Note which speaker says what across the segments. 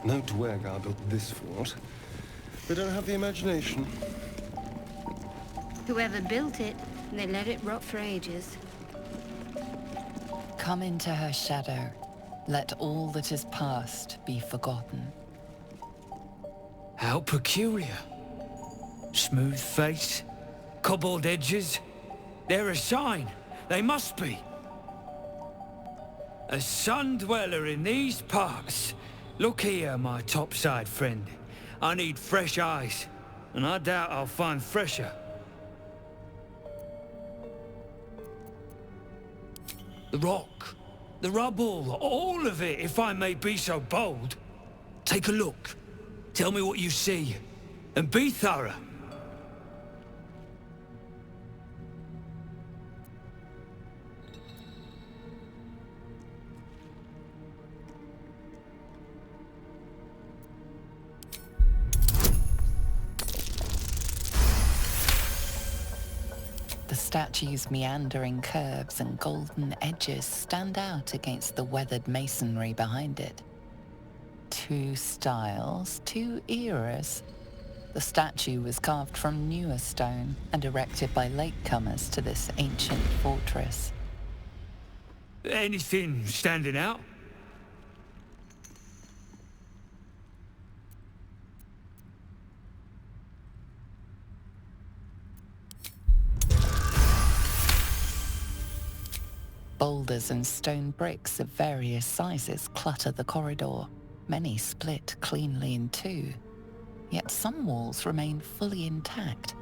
Speaker 1: No Duergar built this fort. They don't have the imagination.
Speaker 2: Whoever built it, they let it rot for ages.
Speaker 3: Come into her shadow. Let all that is past be forgotten.
Speaker 4: How peculiar. Smooth face, cobbled edges. They're a sign. They must be. A sun dweller in these parts. Look here, my topside friend. I need fresh eyes, and I doubt I'll find fresher. The rock, the rubble, all of it, if I may be so bold. Take a look. Tell me what you see, and be thorough.
Speaker 3: The statue's meandering curves and golden edges stand out against the weathered masonry behind it. Two styles, two eras. The statue was carved from newer stone and erected by latecomers to this ancient fortress.
Speaker 4: Anything standing out?
Speaker 3: Boulders and stone bricks of various sizes clutter the corridor. Many split cleanly in two, yet some walls remain fully intact.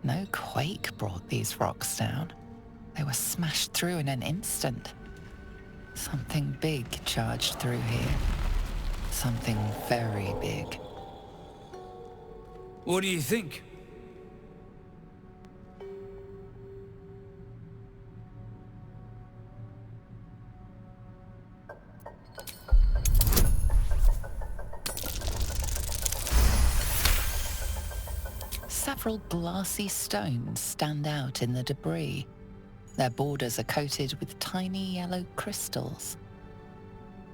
Speaker 3: No quake brought these rocks down. They were smashed through in an instant. Something big charged through here. Something very big.
Speaker 4: What do you think?
Speaker 3: Several glassy stones stand out in the debris. Their borders are coated with tiny yellow crystals.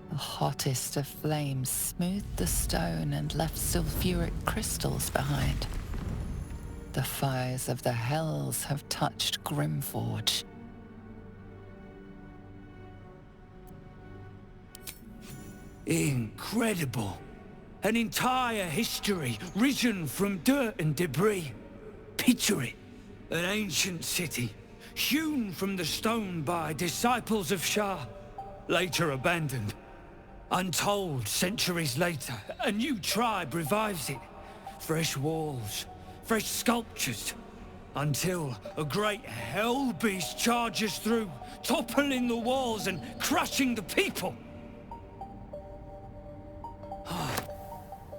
Speaker 3: The hottest of flames smoothed the stone and left sulfuric crystals behind. The fires of the hells have touched Grimforge.
Speaker 4: Incredible. An entire history risen from dirt and debris. Picture it. An ancient city, hewn from the stone by disciples of Shah, later abandoned. Untold centuries later, a new tribe revives it. Fresh walls, fresh sculptures, until a great hell beast charges through, toppling the walls and crushing the people.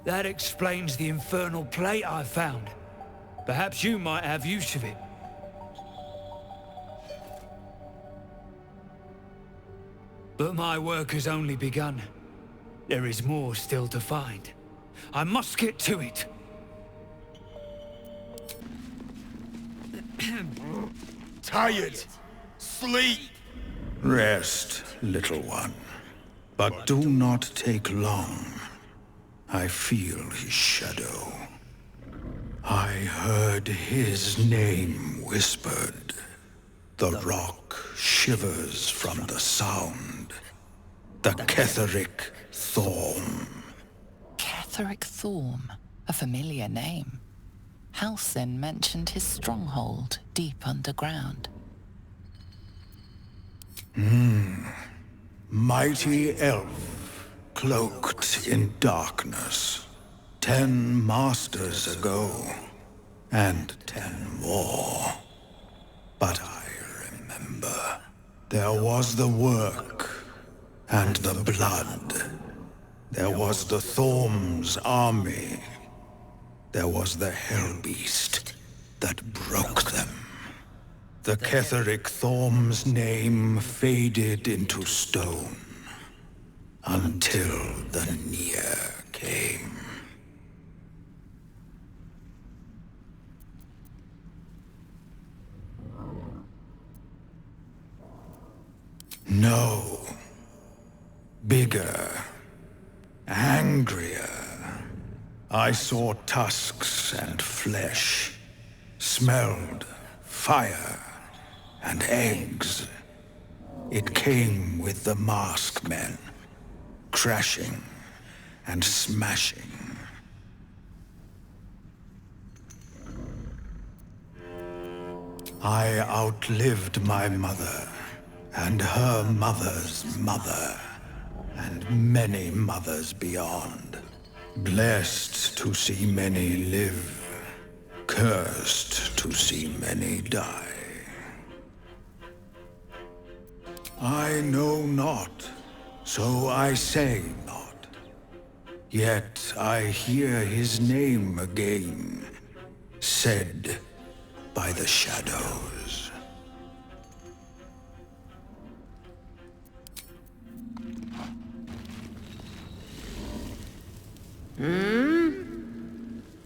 Speaker 4: That explains the infernal plate I found. Perhaps you might have use of it. But my work has only begun. There is more still to find. I must get to it.
Speaker 5: Tired. Sleep.
Speaker 6: Rest, little one. But do not take long. I feel his shadow. I heard his name whispered. The rock shivers from the sound. The Ketheric Thorm.
Speaker 3: Ketheric Thorm, a familiar name. Halsin mentioned his stronghold deep underground.
Speaker 6: Mighty elf, cloaked in darkness. 10 masters ago, and 10 more. But I remember. There was the work, and the blood. There was the Thorm's army. There was the Hellbeast that broke them. The Ketheric Thorm's name faded into stone, until the Nier came. No. Bigger. angrier. I saw tusks and flesh, smelled fire and eggs. It came with the masked men, crashing and smashing. I outlived my mother, and her mother's mother, and many mothers beyond. Blessed to see many live, cursed to see many die. I know not, so I say not. Yet I hear his name again, said by the shadows.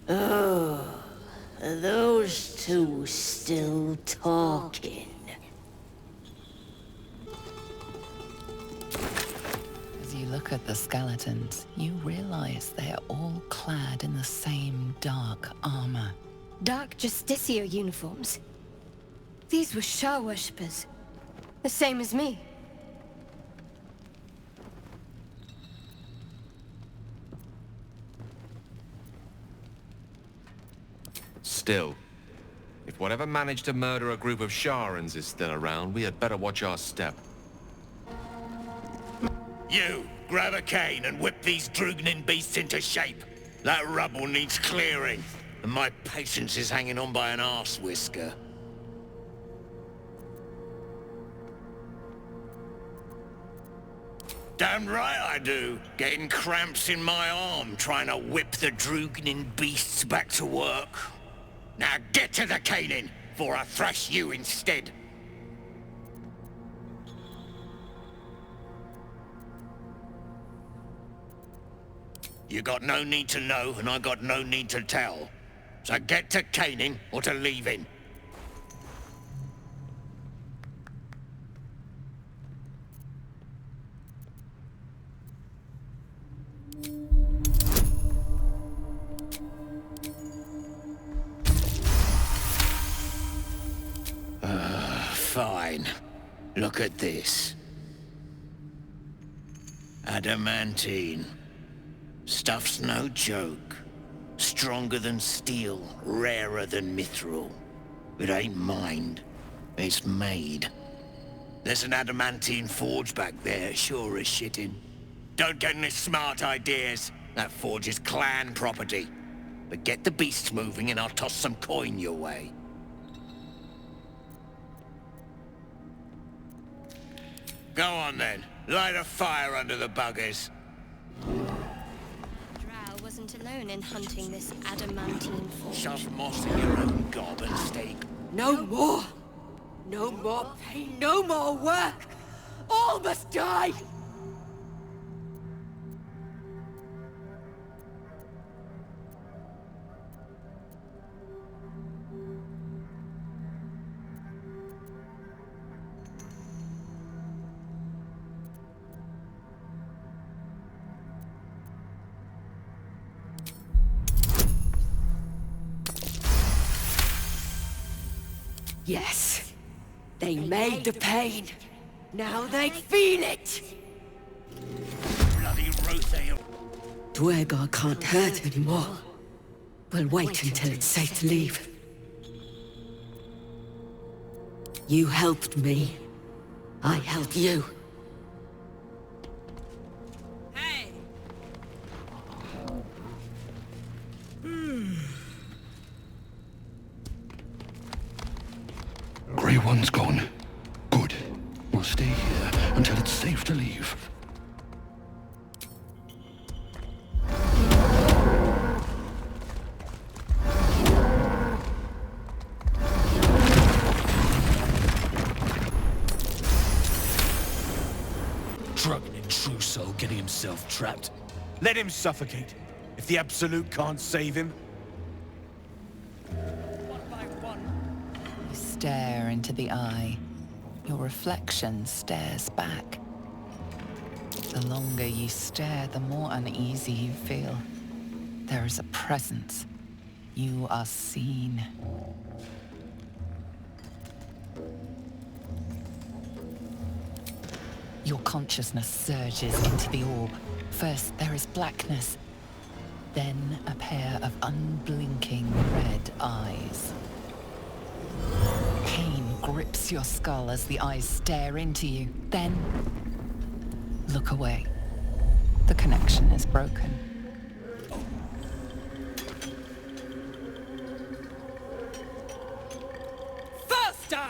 Speaker 7: Oh, are those two still talking?
Speaker 3: As you look at the skeletons, you realize they are all clad in the same dark armor.
Speaker 2: Dark Justicia uniforms. These were Shah worshippers. The same as me.
Speaker 8: Still, if whatever managed to murder a group of Sharans is still around, we had better watch our step.
Speaker 5: You, grab a cane and whip these Drugnin beasts into shape. That rubble needs clearing, and my patience is hanging on by an arse whisker. Damn right I do. Getting cramps in my arm trying to whip the Drugnin beasts back to work. Now get to the caning, for I thrash you instead. You got no need to know, and I got no need to tell. So get to caning or to leaving. Fine. Look at this. Adamantine. Stuff's no joke. Stronger than steel, rarer than mithril. It ain't mined. It's made. There's an adamantine forge back there, sure as shitting. Don't get any smart ideas. That forge is clan property. But get the beasts moving and I'll toss some coin your way. Go on then. Light a fire under the buggers.
Speaker 2: Drow wasn't alone in hunting this adamantine forge.
Speaker 5: Shove moss in your own gob and steak.
Speaker 7: No more! No more pain, no more work! All must die! Yes, they made the pain. Now they feel it!
Speaker 5: Bloody Rothael.
Speaker 7: Duergar can't hurt anymore. We'll wait until it's safe to leave. You helped me. I help you. Hey!
Speaker 9: Grey One's gone. Good. We'll stay here until it's safe to leave.
Speaker 10: Drugnin Trousseau getting himself trapped. Let him suffocate. If the Absolute can't save him.
Speaker 3: You stare into the eye. Your reflection stares back. The longer you stare, the more uneasy you feel. There is a presence. You are seen. Your consciousness surges into the orb. First, there is blackness. Then, a pair of unblinking red eyes. Pain grips your skull as the eyes stare into you. Then, look away. The connection is broken.
Speaker 7: Faster!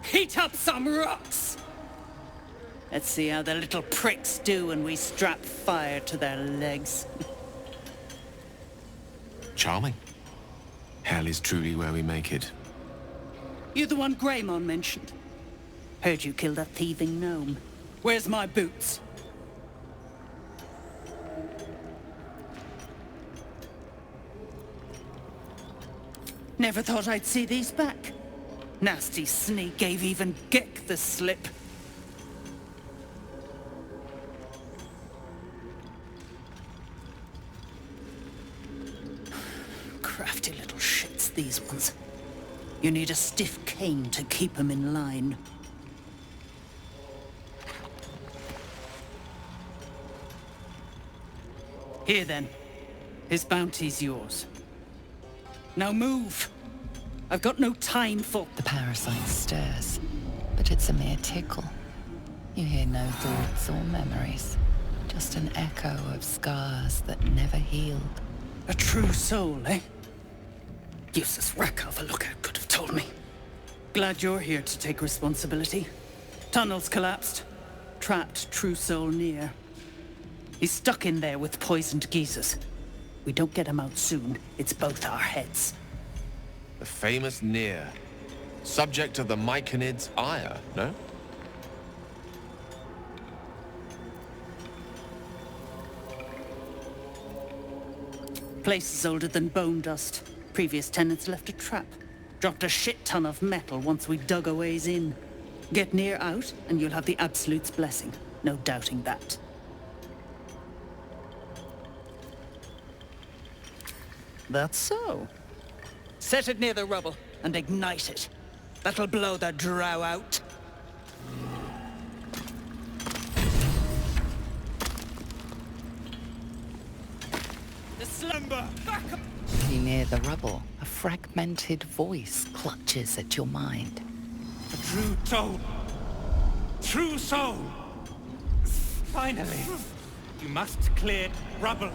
Speaker 7: Heat up some rocks! Let's see how the little pricks do when we strap fire to their legs.
Speaker 8: Charming. Hell is truly where we make it.
Speaker 7: You the one Greymon mentioned? Heard you killed that thieving gnome. Where's my boots? Never thought I'd see these back. Nasty sneak gave even Gek the slip. Crafty little shits, these ones. You need a stiff cane to keep them in line. Here then. His bounty's yours. Now move! I've got no time for...
Speaker 3: The parasite stirs, but it's a mere tickle. You hear no thoughts or memories, just an echo of scars that never healed.
Speaker 7: A true soul, eh? Useless wreck of a lookout could have told me. Glad you're here to take responsibility. Tunnels collapsed. Trapped true soul near. He's stuck in there with poisoned geezers. We don't get him out soon, it's both our heads.
Speaker 8: The famous Nier. Subject of the Myconid's ire, no?
Speaker 7: Place is older than bone dust. Previous tenants left a trap. Dropped a shit ton of metal once we dug a ways in. Get Nier out, and you'll have the Absolute's blessing. No doubting that. That's so. Set it near the rubble and ignite it. That'll blow the drow out. The slumber! Back up!
Speaker 3: You near the rubble, a fragmented voice clutches at your mind.
Speaker 10: A true soul. True soul. Finally. You must clear rubble.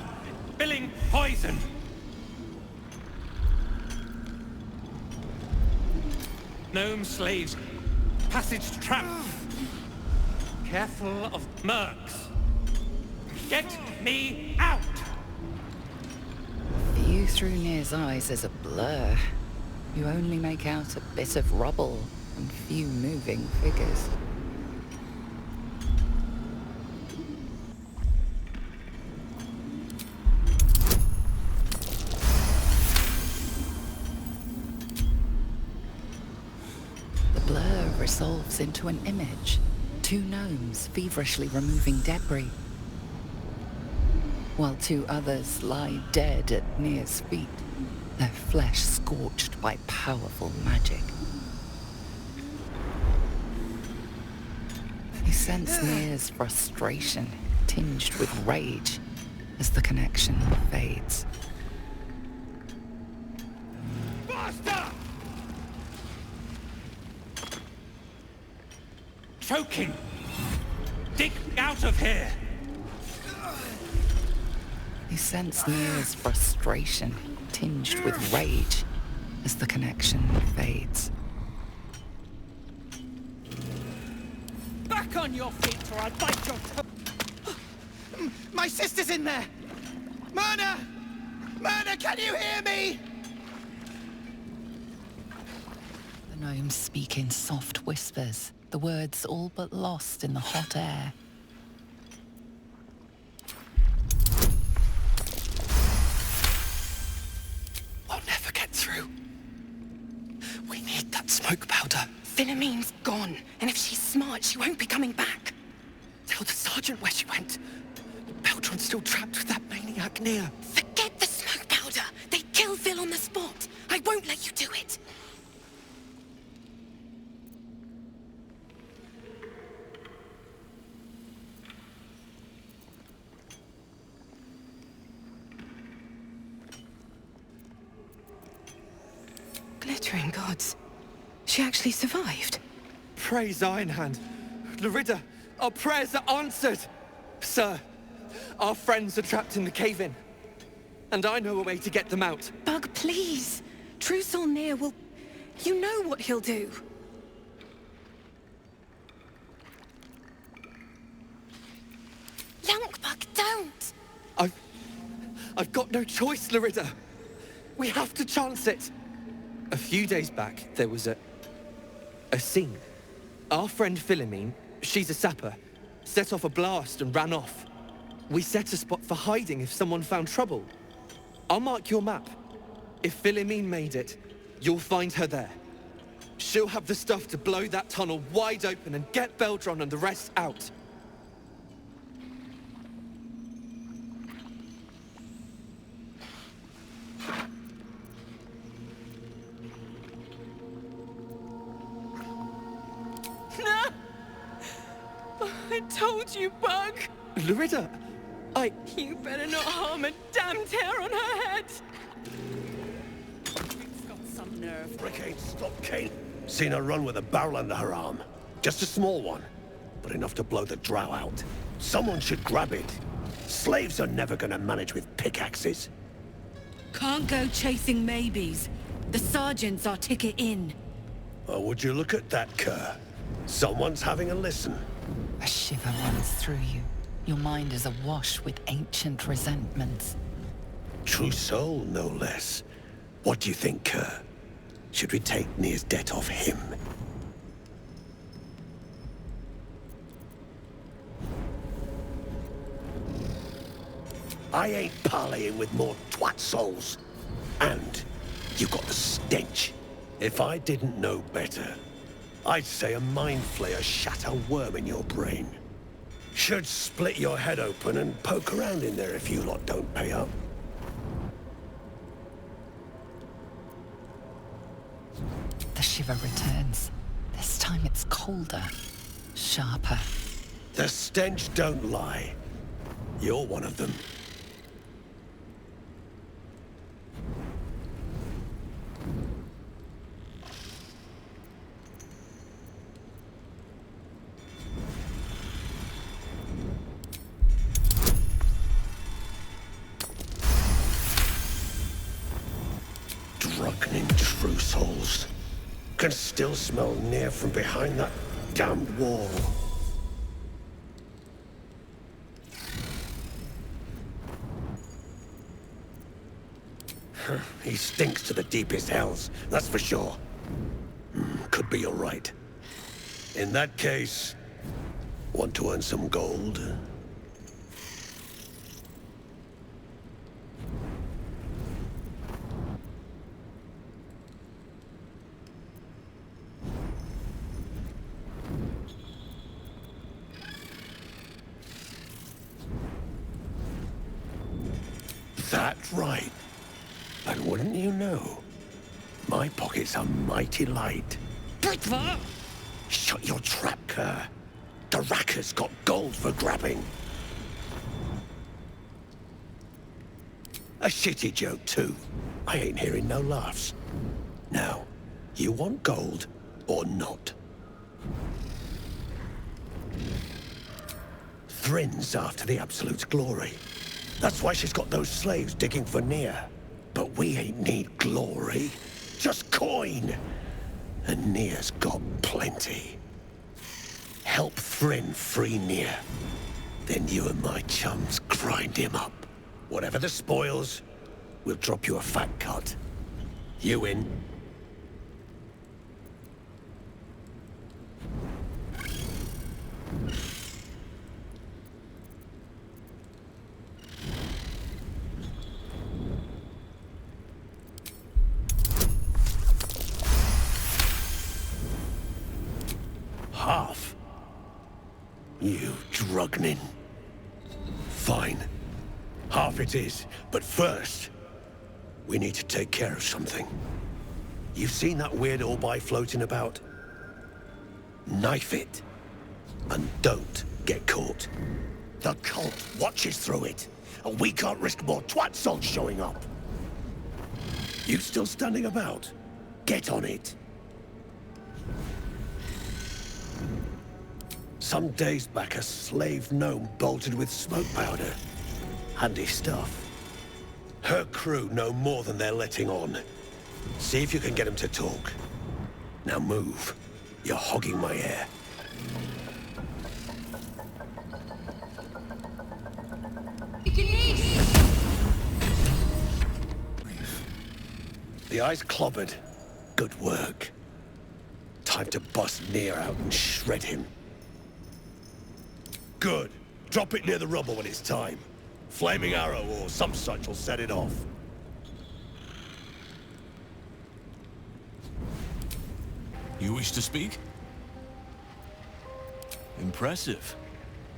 Speaker 10: Spilling poison. Gnome slaves. Passage trap. Careful of mercs. Get me out!
Speaker 3: View through Nier's eyes is a blur. You only make out a bit of rubble and few moving figures. The blur resolves into an image. Two gnomes feverishly removing debris, while two others lie dead at Nier's feet, their flesh scorched by powerful magic. You sense Nier's frustration, tinged with rage, as the connection fades.
Speaker 10: Faster! Choking! Dig out of here!
Speaker 3: You sense Nier's frustration, tinged with rage, as the connection fades.
Speaker 7: Back on your feet or I'll bite your toe!
Speaker 11: My sister's in there! Myrna! Myrna, can you hear me?
Speaker 3: The gnomes speak in soft whispers, the words all but lost in the hot air.
Speaker 11: We'll never get through. We need that smoke powder.
Speaker 12: Philommene's gone, and if she's smart, she won't be coming back.
Speaker 11: tell the sergeant where she went. Beltron's still trapped with that maniac Nia.
Speaker 2: Forget the smoke powder. They kill Phil on the spot. I won't let you do it. Glittering gods. She actually survived.
Speaker 11: Praise Ironhand. Larida, our prayers are answered. Sir, our friends are trapped in the cave-in. And I know a way to get them out.
Speaker 2: Bug, please. True Soul Nia will... You know what he'll do. Youngbug, don't!
Speaker 11: I've got no choice, Larida. We have to chance it. A few days back, there was a scene. Our friend Philomene, she's a sapper, set off a blast and ran off. We set a spot for hiding if someone found trouble. I'll mark your map. If Philomene made it, you'll find her there. She'll have the stuff to blow that tunnel wide open and get Beltron and the rest out.
Speaker 7: No! I told you, Bug!
Speaker 11: Larida,
Speaker 7: You better not harm a damned hair on her head! It's got some nerve.
Speaker 10: Rick ain't stopped Kane. Seen her run with a barrel under her arm. Just a small one, but enough to blow the drow out. Someone should grab it. Slaves are never gonna manage with pickaxes.
Speaker 12: Can't go chasing maybes. The sergeant's our ticket in.
Speaker 10: Or would you look at that, Kerr? Someone's having a listen.
Speaker 3: A shiver runs through you. Your mind is awash with ancient resentments.
Speaker 10: True soul, no less. What do you think, Kerr? Should we take Nia's debt off him? I ain't parleying with more twat souls. And you got the stench. If I didn't know better, I'd say a mind flayer shat a worm in your brain. Should split your head open and poke around in there if you lot don't pay up.
Speaker 3: The shiver returns. This time it's colder, sharper.
Speaker 10: The stench don't lie. You're one of them. Drunken true souls. Can still smell Nia from behind that damned wall. He stinks to the deepest hells, that's for sure. Could be you're right. In that case, want to earn some gold? That's right. And wouldn't you know, my pockets are mighty light.
Speaker 7: Britva!
Speaker 10: Shut your trap, Kerr. The Racker's got gold for grabbing. A shitty joke, too. I ain't hearing no laughs. Now, you want gold or not? Thrin's after the Absolute's glory. That's why she's got those slaves digging for Nia. But we ain't need glory, just coin. And Nia's got plenty. Help Thrin free Nia. Then you and my chums grind him up. Whatever the spoils, we'll drop you a fat cut. You in? Half. You Drugnin. Fine. Half it is, but first, we need to take care of something. You've seen that weird orbi floating about? Knife it. And don't get caught. The cult watches through it, and we can't risk more twat souls showing up. You still standing about? Get on it. Some days back, a slave gnome bolted with smoke powder. Handy stuff. Her crew know more than they're letting on. See if you can get them to talk. Now move. You're hogging my air. The eye's clobbered. Good work. Time to bust Nier out and shred him. Good. Drop it near the rubble when it's time. Flaming arrow or some such will set it off.
Speaker 13: You wish to speak? Impressive.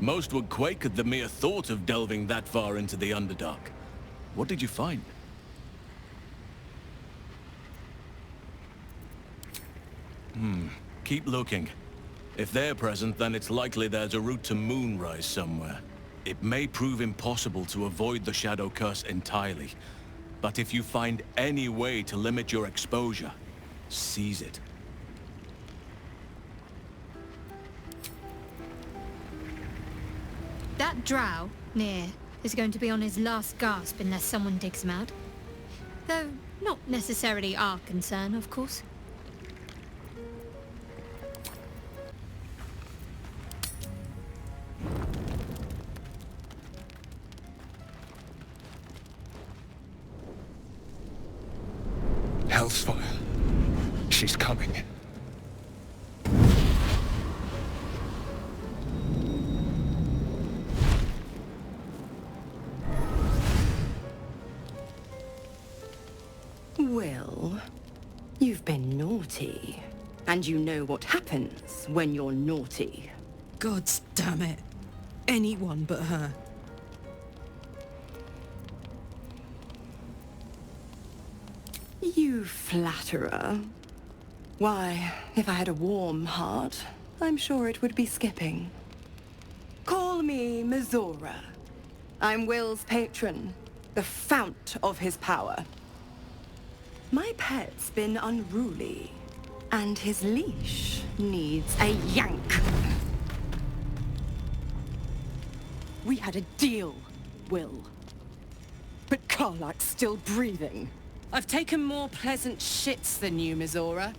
Speaker 13: Most would quake at the mere thought of delving that far into the Underdark. What did you find? Keep looking. If they're present, then it's likely there's a route to Moonrise somewhere. It may prove impossible to avoid the Shadow Curse entirely, but if you find any way to limit your exposure, seize it.
Speaker 2: That drow, Nier, is going to be on his last gasp unless someone digs him out. Though, not necessarily our concern, of course.
Speaker 1: Hellsfire. She's coming.
Speaker 14: Well, you've been naughty. And you know what happens when you're naughty.
Speaker 12: God damn it. Anyone but her.
Speaker 14: You flatterer. Why, if I had a warm heart, I'm sure it would be skipping. Call me Mizora. I'm Will's patron, the fount of his power. My pet's been unruly, and his leash needs a yank. We had a deal, Will. But Karlach's still breathing.
Speaker 12: I've taken more pleasant shits than you, Mizora.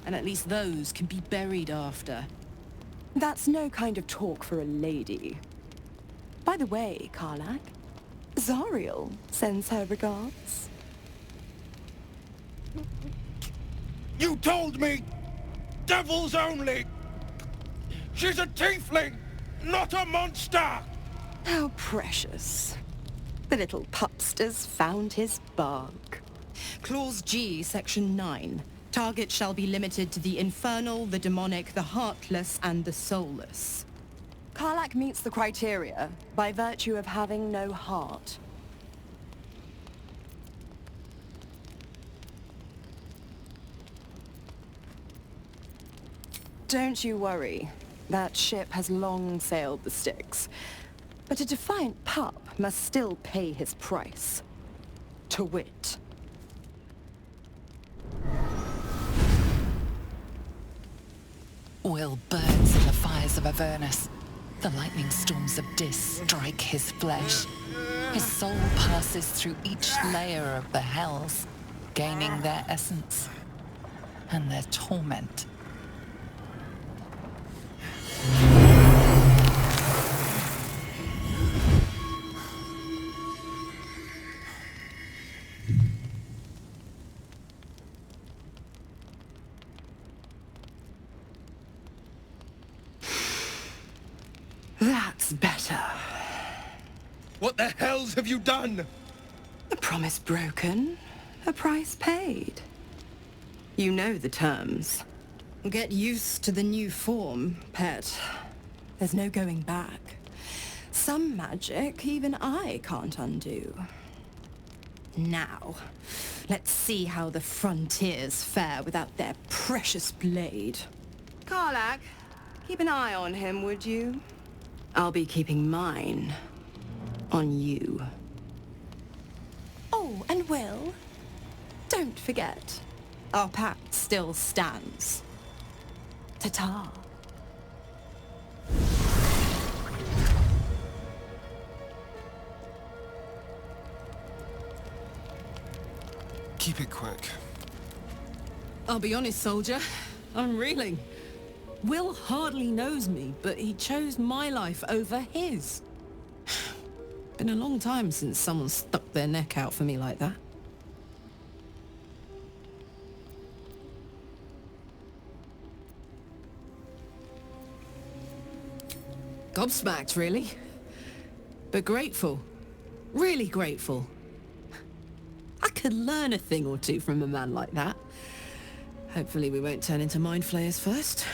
Speaker 12: And at least those can be buried after.
Speaker 14: That's no kind of talk for a lady. By the way, Karlach, Zariel sends her regards.
Speaker 10: You told me! Devils only! She's a tiefling, not a monster!
Speaker 14: How precious. The little pupster's found his bark.
Speaker 12: Clause G, Section 9. Target shall be limited to the infernal, the demonic, the heartless, and the soulless.
Speaker 14: Karlach meets the criteria by virtue of having no heart. Don't you worry. That ship has long sailed the Styx. But a defiant pup must still pay his price. To wit.
Speaker 3: Will burns in the fires of Avernus. The lightning storms of Dis strike his flesh. His soul passes through each layer of the hells, gaining their essence and their torment.
Speaker 14: That's better.
Speaker 1: What the hells have you done?
Speaker 14: A promise broken, a price paid. You know the terms.
Speaker 12: Get used to the new form, pet. There's no going back. Some magic even I can't undo. Now, let's see how the frontiers fare without their precious blade.
Speaker 14: Karlach, keep an eye on him, would you? I'll be keeping mine on you.
Speaker 12: Oh, and Will, don't forget, our pact still stands. Ta-ta.
Speaker 1: Keep it quick.
Speaker 15: I'll be honest, soldier. I'm reeling. Will hardly knows me, but he chose my life over his. Been a long time since someone stuck their neck out for me like that. Gobsmacked, really. But grateful. Really grateful. I could learn a thing or two from a man like that. Hopefully we won't turn into mind flayers first.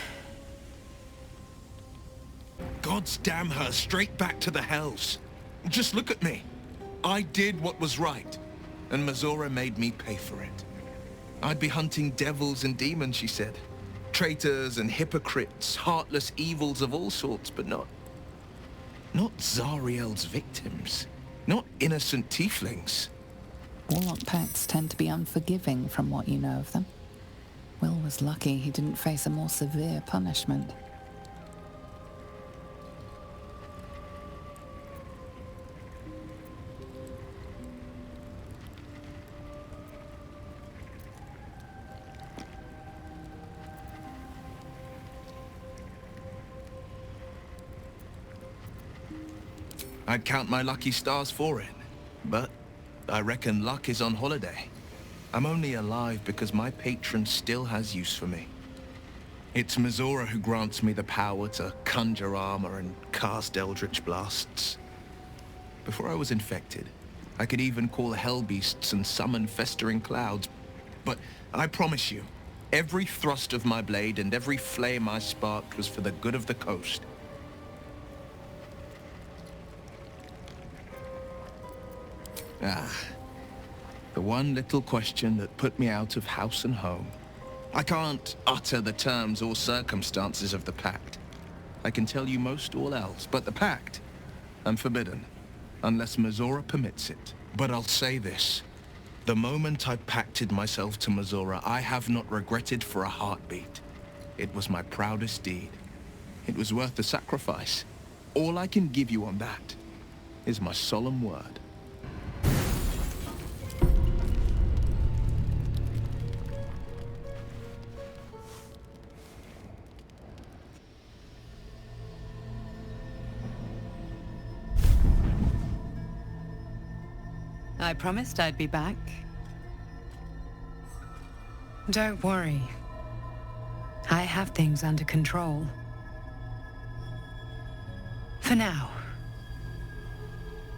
Speaker 16: Gods damn her, straight back to the hells. Just look at me. I did what was right, and Mizora made me pay for it. I'd be hunting devils and demons, she said. Traitors and hypocrites, heartless evils of all sorts, but not Zariel's victims. Not innocent tieflings.
Speaker 3: Warlock pacts tend to be unforgiving from what you know of them. Will was lucky he didn't face a more severe punishment.
Speaker 16: I'd count my lucky stars for it, but I reckon luck is on holiday. I'm only alive because my patron still has use for me. It's Mizora who grants me the power to conjure armor and cast eldritch blasts. Before I was infected, I could even call hell beasts and summon festering clouds. But I promise you, every thrust of my blade and every flame I sparked was for the good of the coast. The one little question that put me out of house and home. I can't utter the terms or circumstances of the pact. I can tell you most all else, but the pact, I'm forbidden, unless Mizora permits it. But I'll say this. The moment I pacted myself to Mizora, I have not regretted for a heartbeat. It was my proudest deed. It was worth the sacrifice. All I can give you on that is my solemn word.
Speaker 17: I promised I'd be back. Don't worry. I have things under control. For now.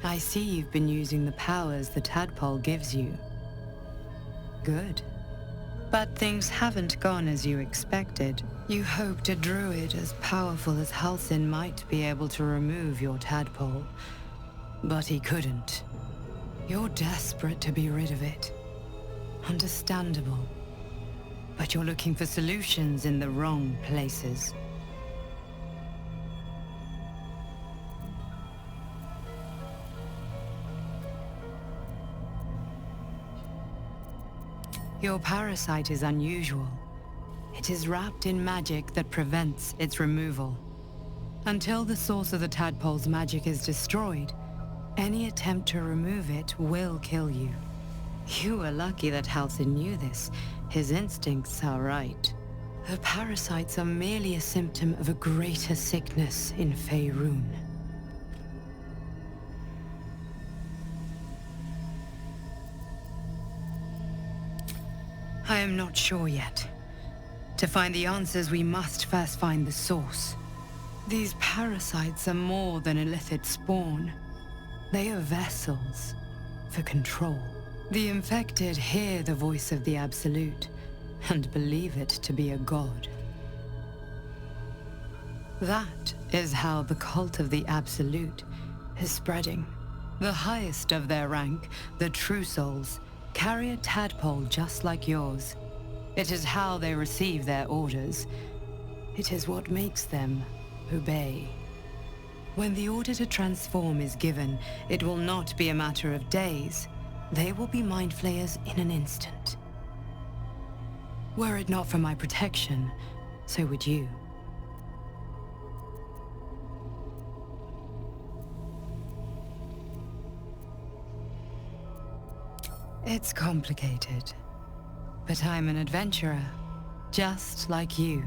Speaker 17: I see you've been using the powers the tadpole gives you. Good. But things haven't gone as you expected. You hoped a druid as powerful as Halsin might be able to remove your tadpole. But he couldn't. You're desperate to be rid of it. Understandable. But you're looking for solutions in the wrong places. Your parasite is unusual. It is wrapped in magic that prevents its removal. Until the source of the tadpole's magic is destroyed, any attempt to remove it will kill you. You were lucky that Halsin knew this. His instincts are right. The parasites are merely a symptom of a greater sickness in Faerun. I am not sure yet. To find the answers, we must first find the source. These parasites are more than a Illithid spawn. They are vessels for control. The infected hear the voice of the Absolute and believe it to be a god. That is how the cult of the Absolute is spreading. The highest of their rank, the True Souls, carry a tadpole just like yours. It is how they receive their orders. It is what makes them obey. When the order to transform is given, it will not be a matter of days. They will be mind flayers in an instant. Were it not for my protection, so would you. It's complicated, but I'm an adventurer, just like you.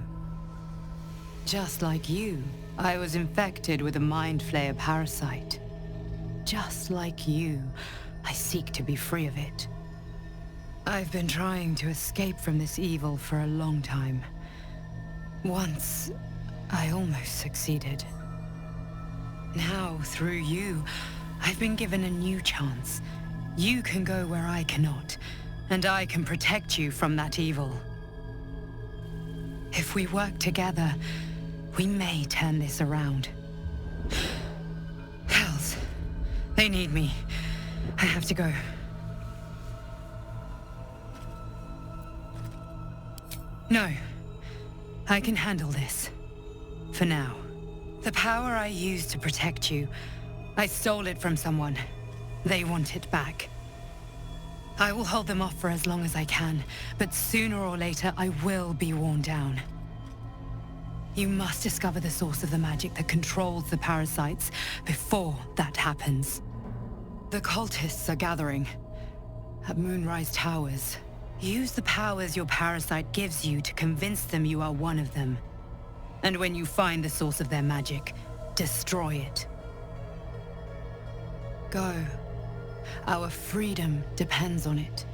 Speaker 17: Just like you, I was infected with a Mind Flayer parasite. Just like you, I seek to be free of it. I've been trying to escape from this evil for a long time. Once, I almost succeeded. Now, through you, I've been given a new chance. You can go where I cannot, and I can protect you from that evil. If we work together, we may turn this around. Hells, they need me. I have to go. No, I can handle this. For now. The power I used to protect you, I stole it from someone. They want it back. I will hold them off for as long as I can, but sooner or later I will be worn down. You must discover the source of the magic that controls the parasites before that happens. The cultists are gathering at Moonrise Towers. Use the powers your parasite gives you to convince them you are one of them. And when you find the source of their magic, destroy it. Go. Our freedom depends on it.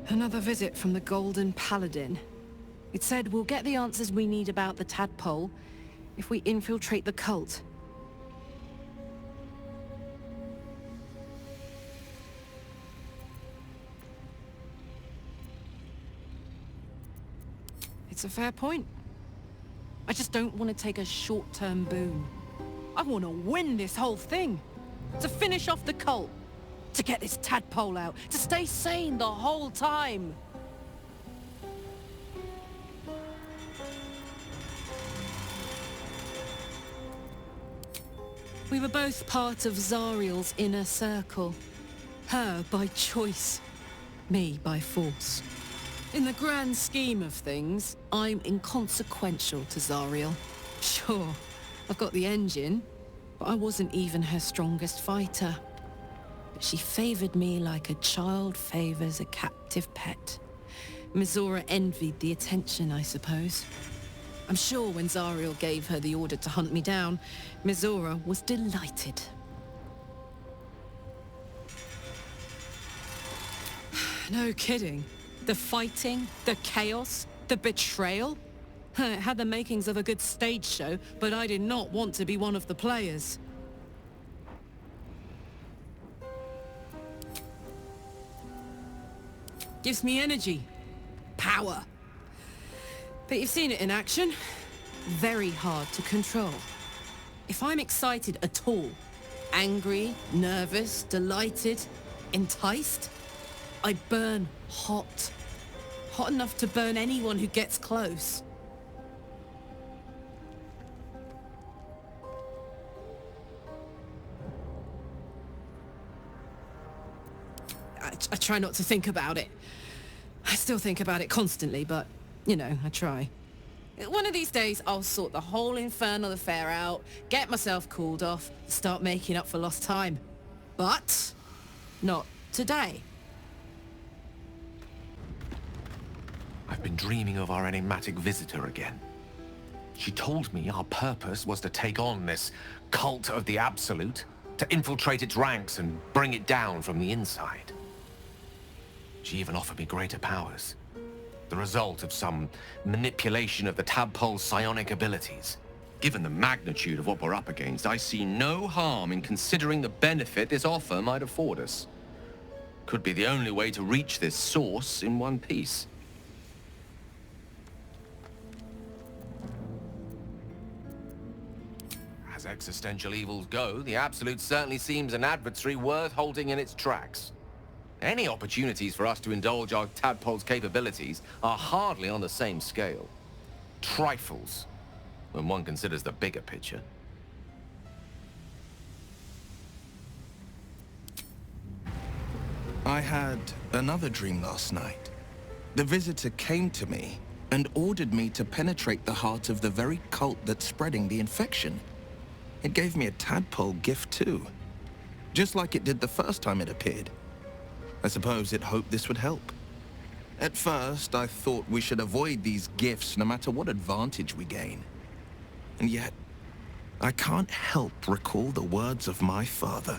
Speaker 15: Another visit from the Golden Paladin. It said we'll get the answers we need about the tadpole if we infiltrate the cult. It's a fair point. I just don't want to take a short-term boon. I want to win this whole thing. To finish off the cult. To get this tadpole out. To stay sane the whole time. We were both part of Zariel's inner circle. Her by choice. Me by force. In the grand scheme of things, I'm inconsequential to Zariel. Sure, I've got the engine, but I wasn't even her strongest fighter. But she favored me like a child favors a captive pet. Mizora envied the attention, I suppose. I'm sure when Zariel gave her the order to hunt me down, Mizora was delighted. No kidding. The fighting, the chaos, the betrayal. It had the makings of a good stage show, but I did not want to be one of the players. Gives me energy. Power. But you've seen it in action. Very hard to control. If I'm excited at all, angry, nervous, delighted, enticed, I burn hot. Hot enough to burn anyone who gets close. I try not to think about it. I still think about it constantly, but, you know, I try. One of these days, I'll sort the whole infernal affair out, get myself cooled off, start making up for lost time. But not today.
Speaker 8: I've been dreaming of our enigmatic visitor again. She told me our purpose was to take on this cult of the Absolute, to infiltrate its ranks and bring it down from the inside. She even offered me greater powers, the result of some manipulation of the tadpole's psionic abilities, Given the magnitude of what we're up against, I see no harm in considering the benefit this offer might afford us. Could be the only way to reach this source in one piece. As existential evils go, the Absolute certainly seems an adversary worth halting in its tracks. Any opportunities for us to indulge our tadpole's capabilities are hardly on the same scale. Trifles, when one considers the bigger picture.
Speaker 16: I had another dream last night. The visitor came to me and ordered me to penetrate the heart of the very cult that's spreading the infection. It gave me a tadpole gift too, just like it did the first time it appeared. I suppose it hoped this would help. At first, I thought we should avoid these gifts no matter what advantage we gain. And yet, I can't help recall the words of my father.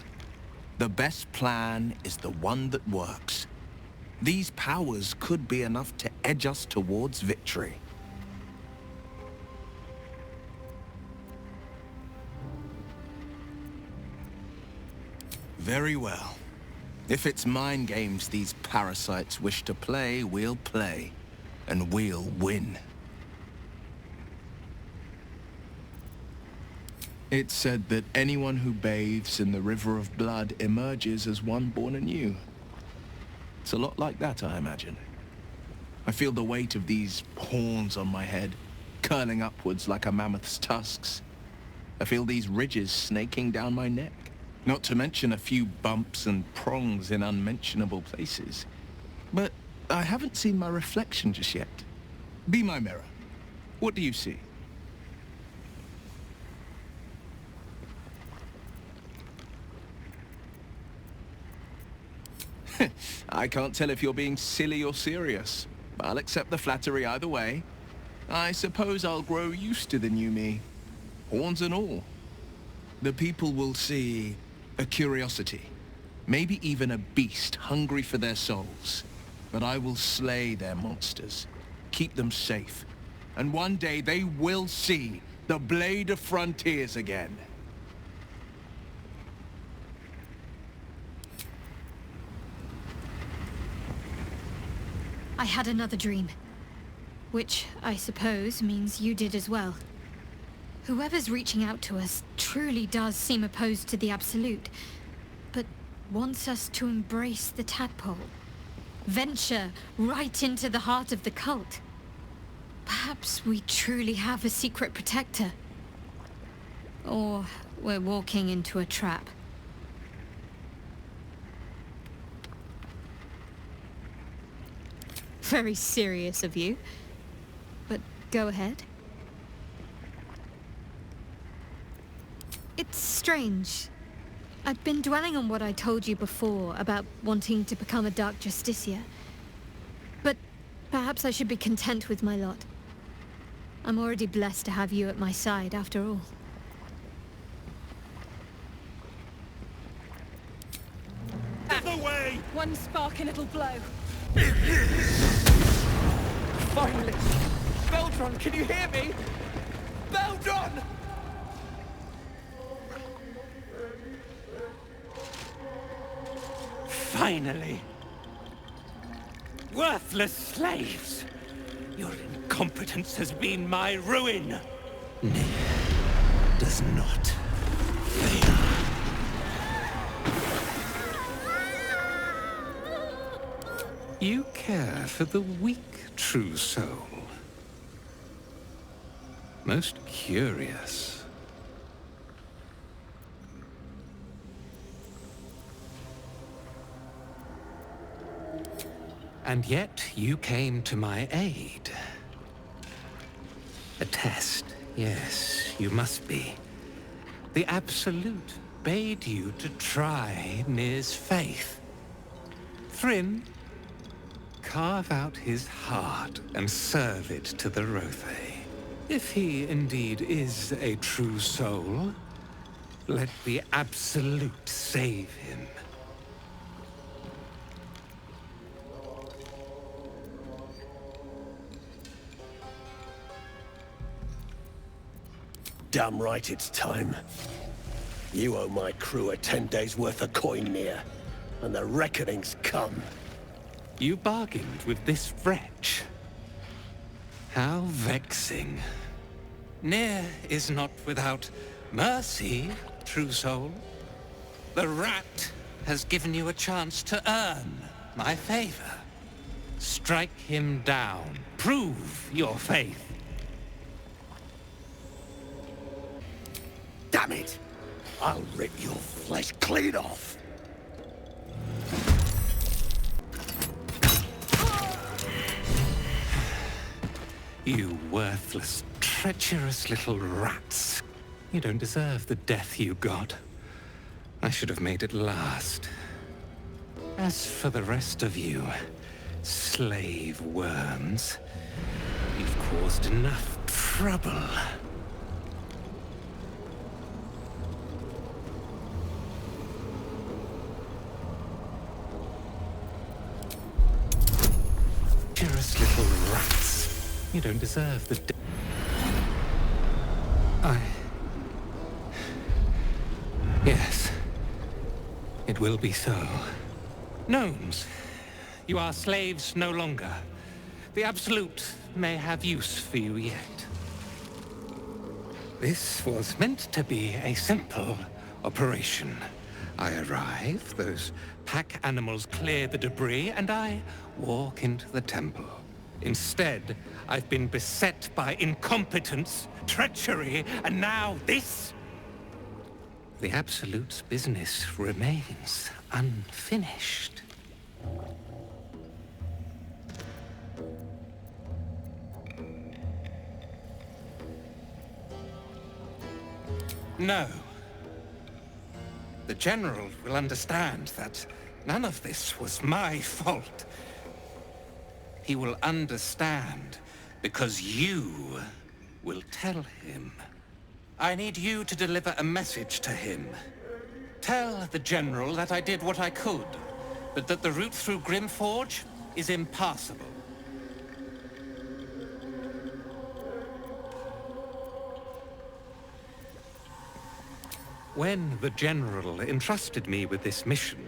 Speaker 16: The best plan is the one that works. These powers could be enough to edge us towards victory. Very well. If it's mind games these parasites wish to play, we'll play. And we'll win. It's said that anyone who bathes in the river of blood emerges as one born anew. It's a lot like that, I imagine. I feel the weight of these horns on my head, curling upwards like a mammoth's tusks. I feel these ridges snaking down my neck. Not to mention a few bumps and prongs in unmentionable places. But I haven't seen my reflection just yet. Be my mirror. What do you see? I can't tell if you're being silly or serious. I'll accept the flattery either way. I suppose I'll grow used to the new me. Horns and all. The people will see a curiosity. Maybe even a beast hungry for their souls. But I will slay their monsters. Keep them safe. And one day they will see the Blade of Frontiers again.
Speaker 2: I had another dream. Which, I suppose, means you did as well. Whoever's reaching out to us truly does seem opposed to the Absolute, but wants us to embrace the tadpole. Venture right into the heart of the cult. Perhaps we truly have a secret protector. Or we're walking into a trap. Very serious of you, but go ahead. It's strange. I've been dwelling on what I told you before about wanting to become a Dark Justiciar. But perhaps I should be content with my lot. I'm already blessed to have you at my side, after all.
Speaker 4: Out of the way!
Speaker 15: One spark and it'll blow.
Speaker 11: Finally! Beldron, can you hear me? Beldron!
Speaker 4: Finally! Worthless slaves! Your incompetence has been my ruin!
Speaker 10: Nier does not fail.
Speaker 18: You care for the weak, true soul. Most curious. And yet you came to my aid. A test, yes, you must be. The Absolute bade you to try Nir's faith. Thrym, carve out his heart and serve it to the Rothe. If he indeed is a true soul, let the Absolute save him.
Speaker 10: damn right it's time. You owe my crew a 10 days' worth of coin, Near, and the reckoning's come.
Speaker 18: You bargained with this wretch? How vexing. Near is not without mercy, true soul. The rat has given you a chance to earn my favor. Strike him down. Prove your faith.
Speaker 10: Damn it! I'll rip your flesh clean off!
Speaker 18: You worthless, treacherous little rats. You don't deserve the death you got. I should have made it last. As for the rest of you, slave worms, you've caused enough trouble. Treacherous little rats. You don't deserve the Yes. It will be so. Gnomes, you are slaves no longer. The Absolute may have use for you yet. This was meant to be a simple operation. I arrive, those pack animals clear the debris, and I walk into the temple. Instead, I've been beset by incompetence, treachery, and now this? The Absolute's business remains unfinished. No. The General will understand that none of this was my fault. He will understand because you will tell him. I need you to deliver a message to him. Tell the General that I did what I could, but that the route through Grimforge is impassable. When the General entrusted me with this mission,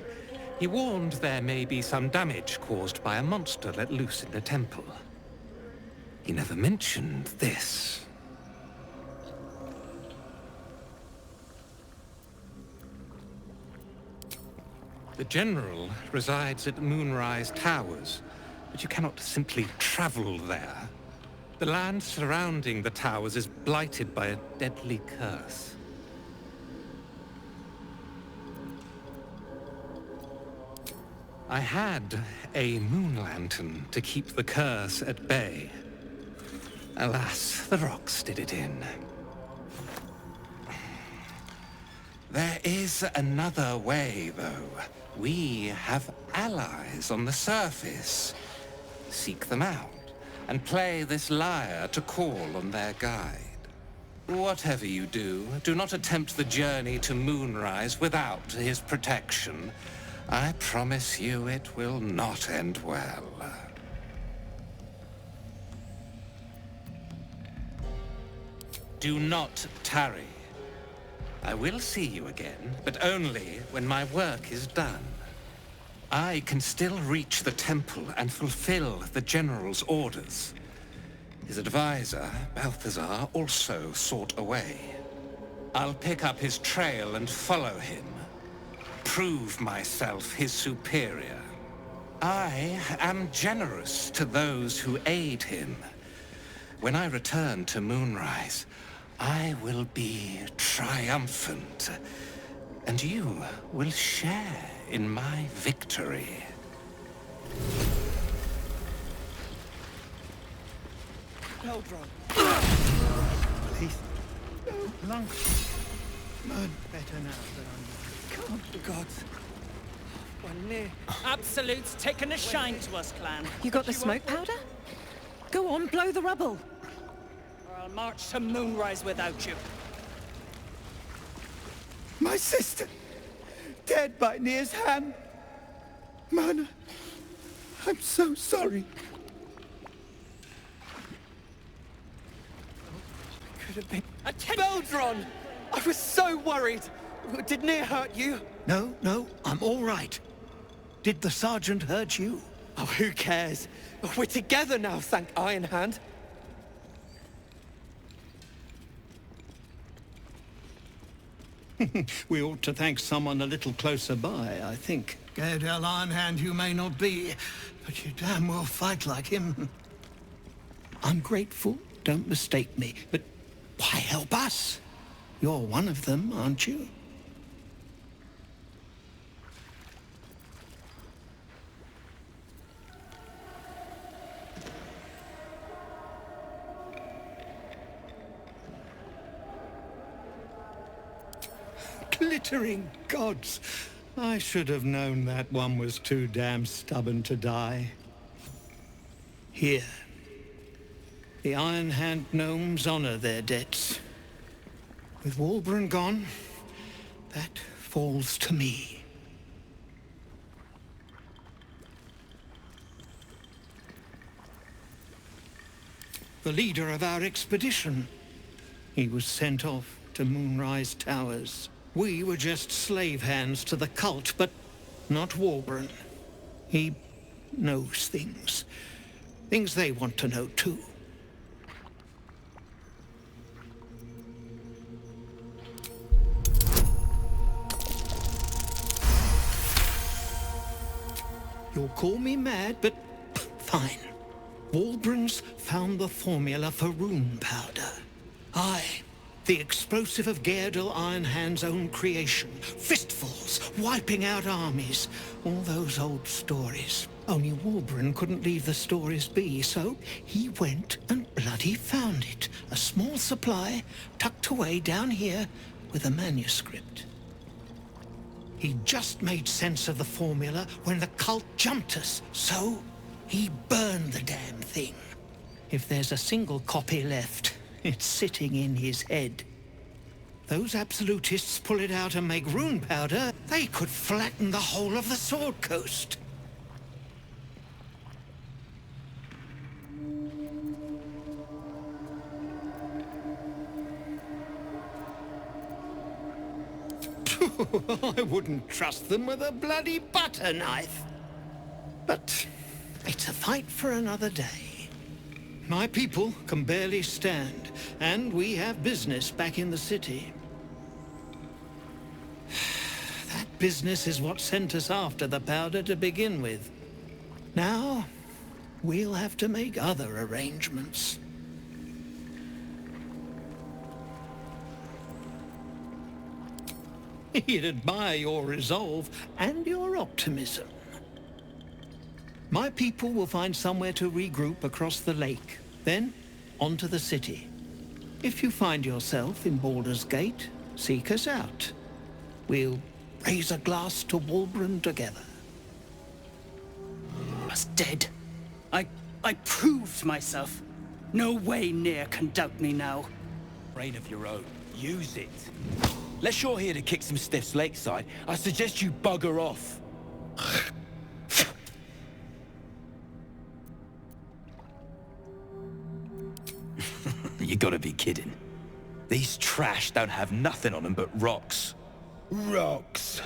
Speaker 18: he warned there may be some damage caused by a monster let loose in the temple. He never mentioned this. The General resides at Moonrise Towers, but you cannot simply travel there. The land surrounding the towers is blighted by a deadly curse. I had a moon lantern to keep the curse at bay. Alas, the rocks did it in. There is another way, though. We have allies on the surface. Seek them out, and play this lyre to call on their guide. Whatever you do, do not attempt the journey to Moonrise without his protection. I promise you it will not end well. Do not tarry. I will see you again, but only when my work is done. I can still reach the temple and fulfill the General's orders. His advisor, Balthazar, also sought away. I'll pick up his trail and follow him. Prove myself his superior. I am generous to those who aid him. When I return to Moonrise, I will be triumphant, and you will share in my victory.
Speaker 19: Eldron. Please. Long. None better now than on you. God. One near.
Speaker 7: Absolute's taken a shine to us, clan.
Speaker 15: You got the smoke powder? Go on, blow the rubble.
Speaker 7: Or I'll march to Moonrise without you.
Speaker 19: My sister! Dead by Near's hand! Mana, I'm so sorry.
Speaker 11: could have been... Beldron! I was so worried! Did Near hurt you?
Speaker 6: No, I'm all right. Did the sergeant hurt you?
Speaker 11: Oh, who cares? We're together now, thank Iron Hand.
Speaker 6: We ought to thank someone a little closer by, I think. Gaedel Ironhand you may not be, but you damn well fight like him. I'm grateful, don't mistake me, but why help us? You're one of them, aren't you? Glittering gods! I should have known that one was too damn stubborn to die. Here. The Iron Hand gnomes honor their debts. With Walbran gone, that falls to me. The leader of our expedition. He was sent off to Moonrise Towers. We were just slave hands to the cult, but not Walbran. He knows things. Things they want to know too. You'll call me mad, but fine. Walbran's found the formula for rune powder. Aye. The explosive of Gaedel Ironhand's own creation. Fistfuls, wiping out armies. All those old stories. Only Walbran couldn't leave the stories be, so he went and bloody found it. A small supply, tucked away down here with a manuscript. He just made sense of the formula when the cult jumped us, so he burned the damn thing. If there's a single copy left, it's sitting in his head. Those absolutists pull it out and make rune powder, they could flatten the whole of the Sword Coast. I wouldn't trust them with a bloody butter knife. But it's a fight for another day. My people can barely stand, and we have business back in the city. That business is what sent us after the powder to begin with. Now, we'll have to make other arrangements. He'd admire your resolve and your optimism. My people will find somewhere to regroup across the lake, then onto the city. If you find yourself in Baldur's Gate, seek us out. We'll raise a glass to Walbran together.
Speaker 7: I was dead. I proved myself. No way Near can doubt me now.
Speaker 20: Brain of your own. Use it. Unless you're here to kick some stiffs lakeside, I suggest you bugger off. You gotta be kidding. These trash don't have nothing on them but rocks.
Speaker 10: Rocks.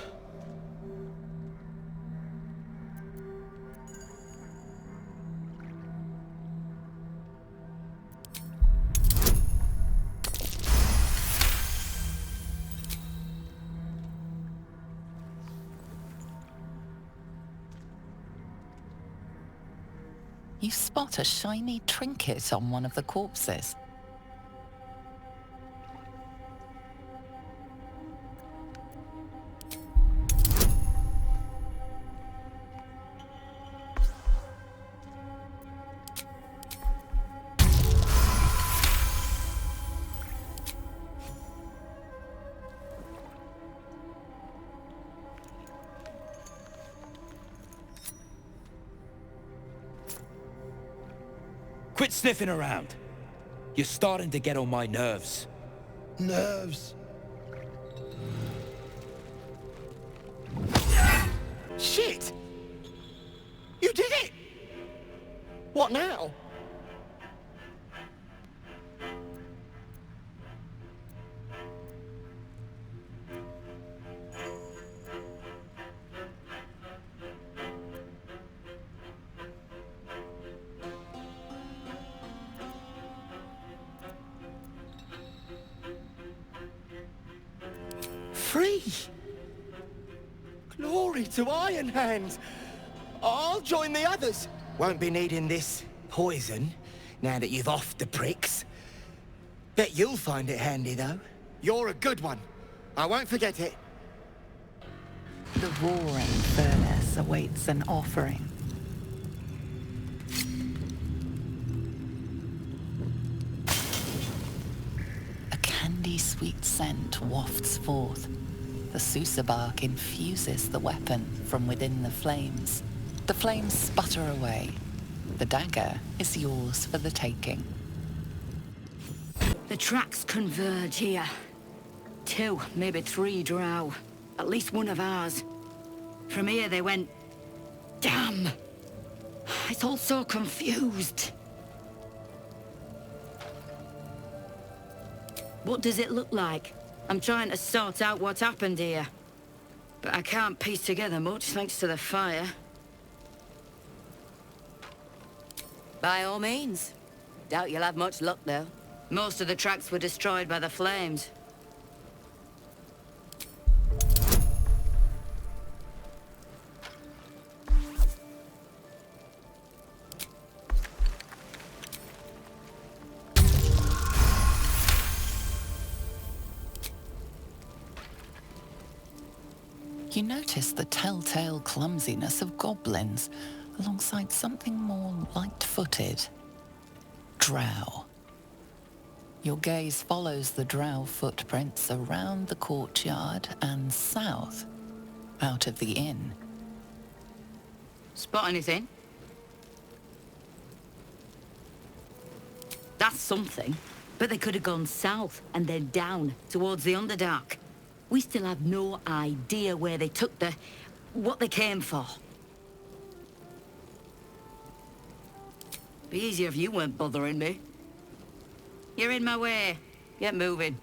Speaker 3: You spot a shiny trinket on one of the corpses.
Speaker 20: Quit sniffing around. You're starting to get on my nerves.
Speaker 10: Nerves?
Speaker 19: Shit! You did it! What now? free! Glory to Iron Hand! I'll join the others. Won't be needing this poison now that you've offed the pricks. Bet you'll find it handy, though. You're a good one. I won't forget it.
Speaker 3: The roaring furnace awaits an offering. A candy-sweet scent wafts forth. The Susa bark infuses the weapon from within the flames. The flames sputter away. The dagger is yours for the taking.
Speaker 21: The tracks converge here. 2, maybe 3 drow. At least one of ours. From here they went... Damn! It's all so confused. What does it look like? I'm trying to sort out what happened here. But I can't piece together much thanks to the fire. By all means. Doubt you'll have much luck, though. Most of the tracks were destroyed by the flames.
Speaker 3: You notice the telltale clumsiness of goblins, alongside something more light-footed. Drow. Your gaze follows the drow footprints around the courtyard and south, out of the inn.
Speaker 21: Spot anything? That's something. But they could have gone south and then down towards the Underdark. We still have no idea where they took what they came for. Be easier if you weren't bothering me. You're in my way. Get moving.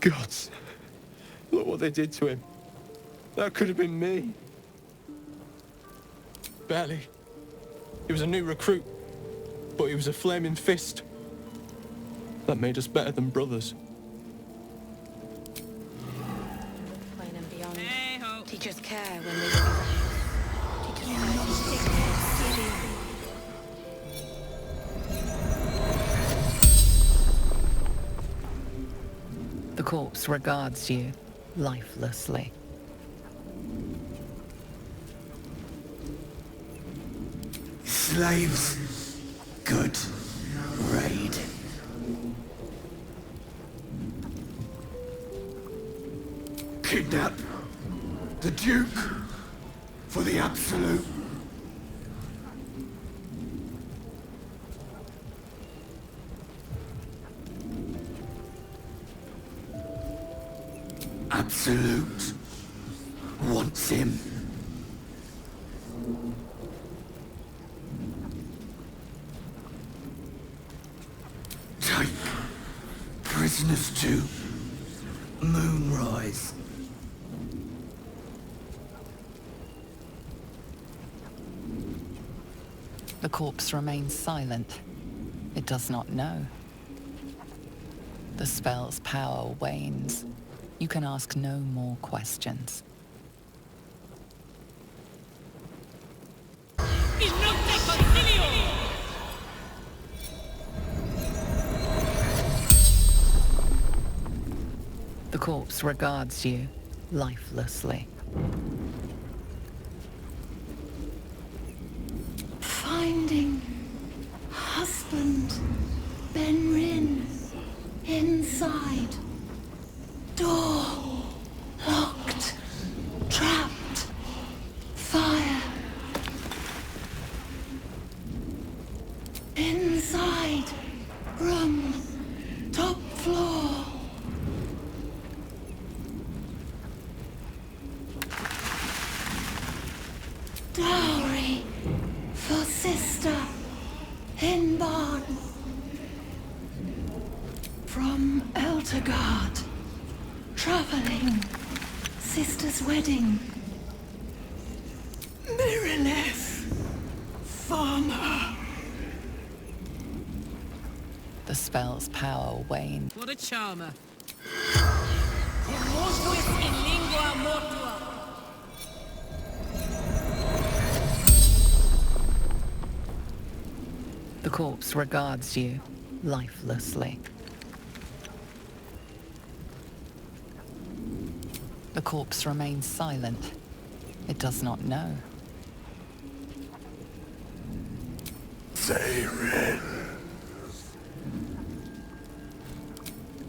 Speaker 11: Gods. Look what they did to him. That could have been me. Barely. He was a new recruit, but he was a flaming fist. That made us better than brothers.
Speaker 12: Plain and beyond. Teachers care when they leave the house. Teachers
Speaker 3: The corpse regards you, lifelessly.
Speaker 10: Slaves. Good. Raid. Kidnap the Duke for the Absolute. Absolute wants him. Take prisoners to Moonrise.
Speaker 3: The corpse remains silent. It does not know. The spell's power wanes. You can ask no more questions. The corpse regards you, lifelessly.
Speaker 22: Finding husband Benrin inside. Door locked, trapped, fire. Inside room, top floor. Dowry for sister in barn. From Eltergard. Traveling. Sister's wedding. Mirileth. Farmer.
Speaker 3: The The spell's power waned.
Speaker 15: What a charmer.
Speaker 3: The corpse regards you lifelessly. The corpse remains silent. It does not know.
Speaker 10: Zayrin.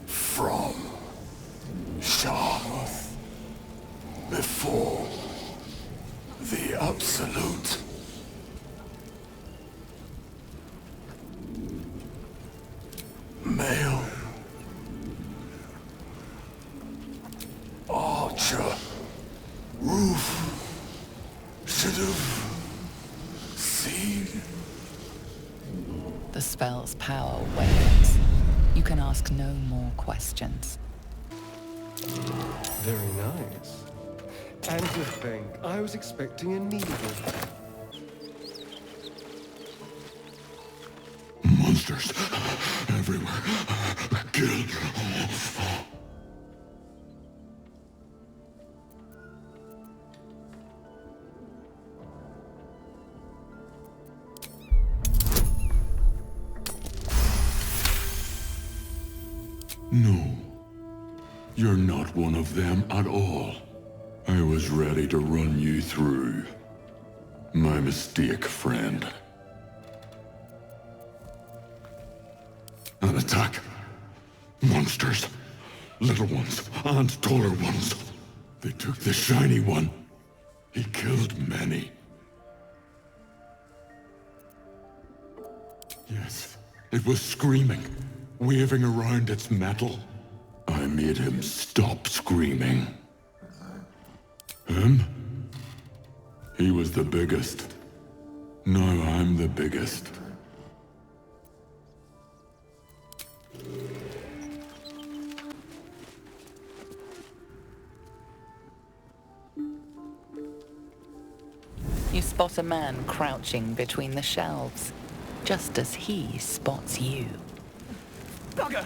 Speaker 10: From Sharmuth. Before the Absolute. Male. Archer. Roof. Should have seen.
Speaker 3: The spell's power wanes. You can ask no more questions.
Speaker 1: Very nice. And to think, I was expecting a needle.
Speaker 10: Monsters everywhere. Kill. No. You're not one of them at all. I was ready to run you through. My mistake, friend. An attack. Monsters. Little ones and taller ones. They took the shiny one. He killed many. Yes, it was screaming, waving around its metal. I made him stop screaming. Him? He was the biggest. Now I'm the biggest.
Speaker 3: You spot a man crouching between the shelves, just as he spots you.
Speaker 20: Bugger!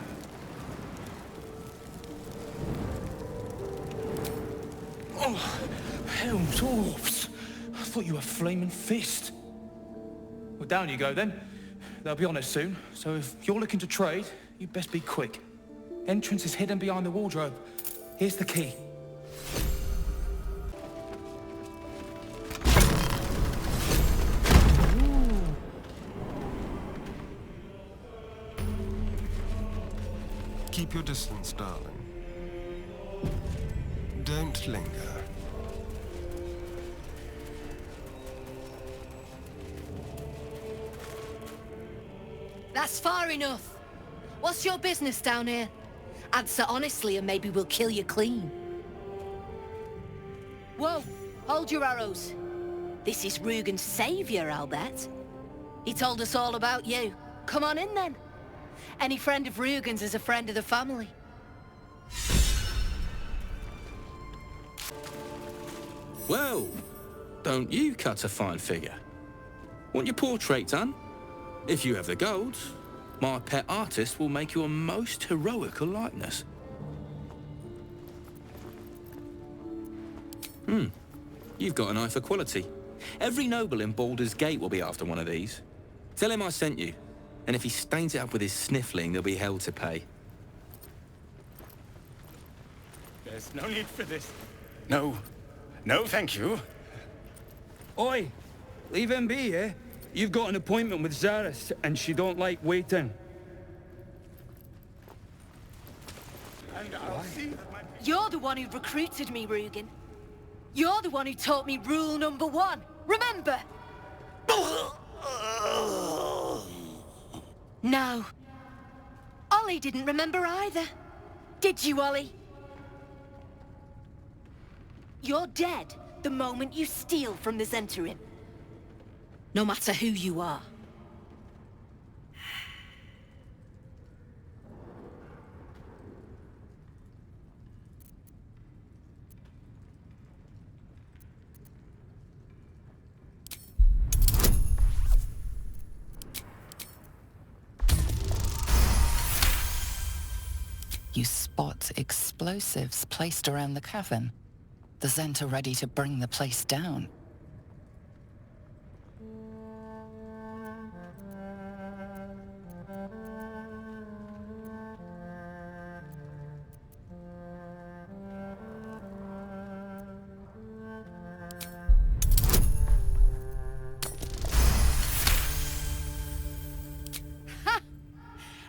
Speaker 20: Oh, hell, dwarves! I thought you were Flaming Fist. Well, down you go then. They'll be on us soon, so if you're looking to trade, you'd best be quick. Entrance is hidden behind the wardrobe. Here's the key.
Speaker 1: Keep your distance, darling. Don't linger.
Speaker 5: That's far enough. What's your business down here? Answer honestly and maybe we'll kill you clean. Whoa, hold your arrows. This is Rugen's savior, I'll bet. He told us all about you. Come on in then. Any friend of Rugen's is a friend of the family.
Speaker 11: Well, don't you cut a fine figure? Want your portrait done? If you have the gold, my pet artist will make you a most heroical likeness. You've got an eye for quality. Every noble in Baldur's Gate will be after one of these. Tell him I sent you, and if he stains it up with his sniffling, there'll be hell to pay.
Speaker 20: There's no need for this. No. No, thank you.
Speaker 4: Oi! Leave him be, eh? You've got an appointment with Zaris, and she don't like waiting.
Speaker 20: And I'll see.
Speaker 5: You're the one who recruited me, Rugen. You're the one who taught me rule number 1. Remember? No. Ollie didn't remember either. Did you, Ollie? You're dead the moment you steal from the Zhentarim. No matter who you are.
Speaker 3: You spot explosives placed around the cavern. The Zent are ready to bring the place down.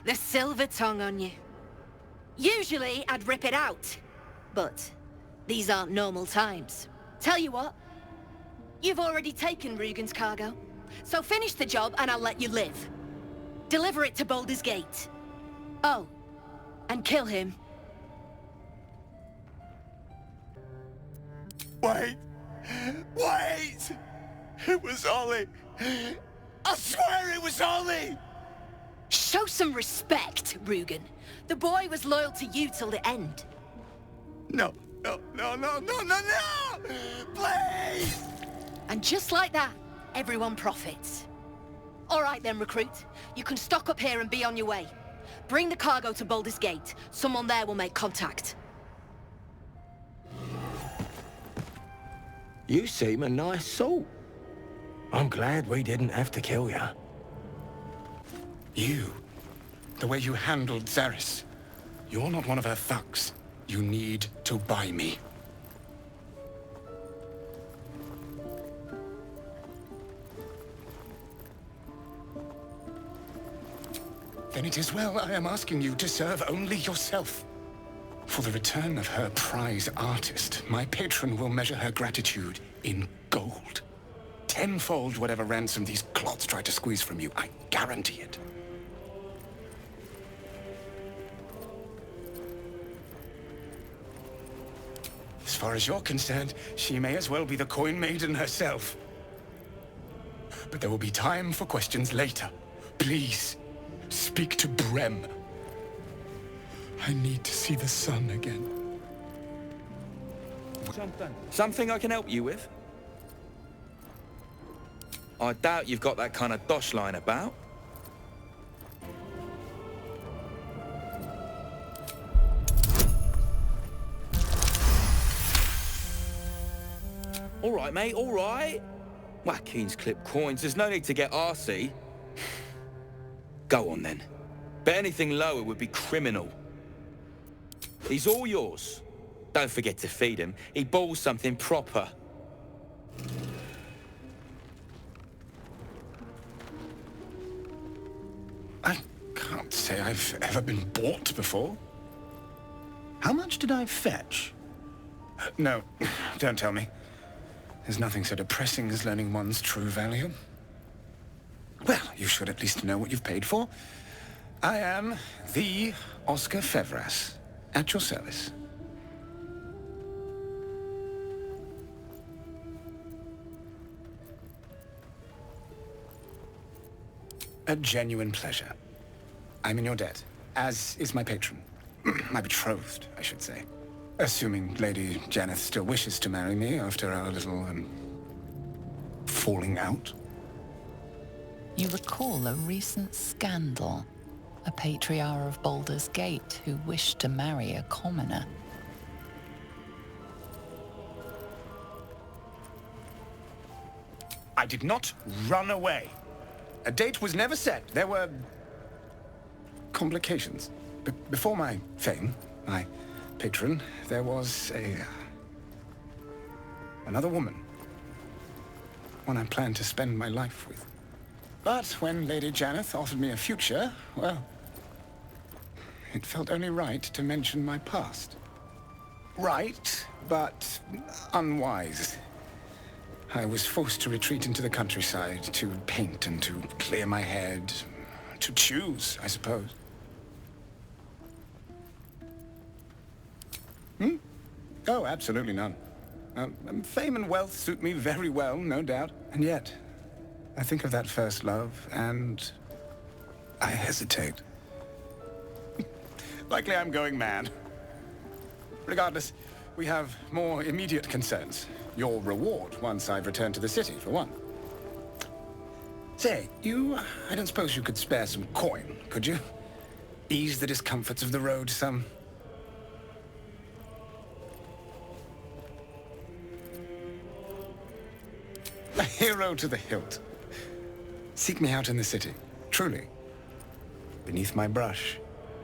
Speaker 5: The silver tongue on you. Usually, I'd rip it out. But these aren't normal times. Tell you what, you've already taken Rugen's cargo. So finish the job and I'll let you live. Deliver it to Baldur's Gate. Oh, and kill him.
Speaker 10: Wait! Wait! It was Ollie! I swear it was Ollie!
Speaker 5: Show some respect, Rugen. The boy was loyal to you till the end.
Speaker 10: No, no, no, no, no, no, no! Please!
Speaker 5: And just like that, everyone profits. All right then, recruit. You can stock up here and be on your way. Bring the cargo to Baldur's Gate. Someone there will make contact.
Speaker 10: You seem a nice soul. I'm glad we didn't have to kill you.
Speaker 9: You. The way you handled Zaris. You're not one of her thugs. You need to buy me. Then it is well I am asking you to serve only yourself. For the return of her prize artist, my patron will measure her gratitude in gold. Tenfold whatever ransom these clots try to squeeze from you, I guarantee it. As far as you're concerned, she may as well be the coin maiden herself. But there will be time for questions later. Please, speak to Brem. I need to see the sun again.
Speaker 20: Something I can help you with? I doubt you've got that kind of dosh line about. All right, mate, all right. Watkins clip coins, there's no need to get arsey. Go on, then. But anything lower would be criminal. He's all yours. Don't forget to feed him. He balls something proper.
Speaker 9: I can't say I've ever been bought before. How much did I fetch? No, don't tell me. There's nothing so depressing as learning one's true value. Well, you should at least know what you've paid for. I am the Oscar Fevras, at your service. A genuine pleasure. I'm in your debt, as is my patron. My betrothed, I should say. Assuming Lady Janeth still wishes to marry me after our little, falling out.
Speaker 3: You recall a recent scandal. A patriarch of Baldur's Gate who wished to marry a commoner.
Speaker 9: I did not run away. A date was never set. There were complications. Before my fame, my patron, there was another woman. One I planned to spend my life with. But when Lady Janeth offered me a future, well, it felt only right to mention my past. Right, but unwise. I was forced to retreat into the countryside, to paint and to clear my head, to choose, I suppose. Oh, absolutely none. Fame and wealth suit me very well, no doubt. And yet, I think of that first love, and I hesitate. Likely I'm going mad. Regardless, we have more immediate concerns. Your reward once I've returned to the city, for one. Say, I don't suppose you could spare some coin, could you? Ease the discomforts of the road some. hero to the hilt. Seek me out in the city, truly. Beneath my brush,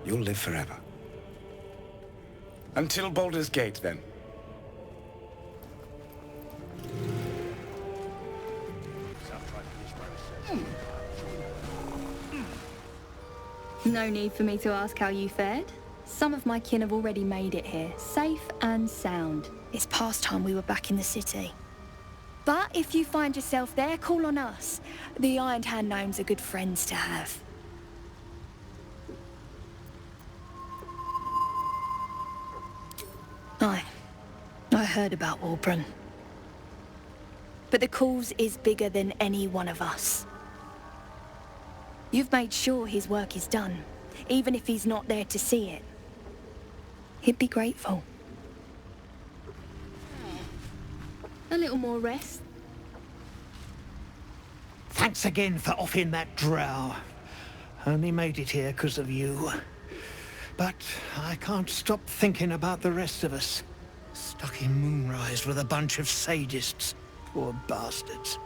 Speaker 9: you'll live forever. Until Baldur's Gate, then.
Speaker 13: No need for me to ask how you fared. Some of my kin have already made it here, safe and sound.
Speaker 14: It's past time we were back in the city.
Speaker 13: But if you find yourself there, call on us. The Ironed Hand gnomes are good friends to have.
Speaker 14: I heard about Wulbren.
Speaker 13: But the cause is bigger than any one of us. You've made sure his work is done, even if he's not there to see it.
Speaker 14: He'd be grateful.
Speaker 13: A little more rest.
Speaker 6: Thanks again for offing that drow. Only made it here because of you. But I can't stop thinking about the rest of us. Stuck in Moonrise with a bunch of sadists. Poor bastards.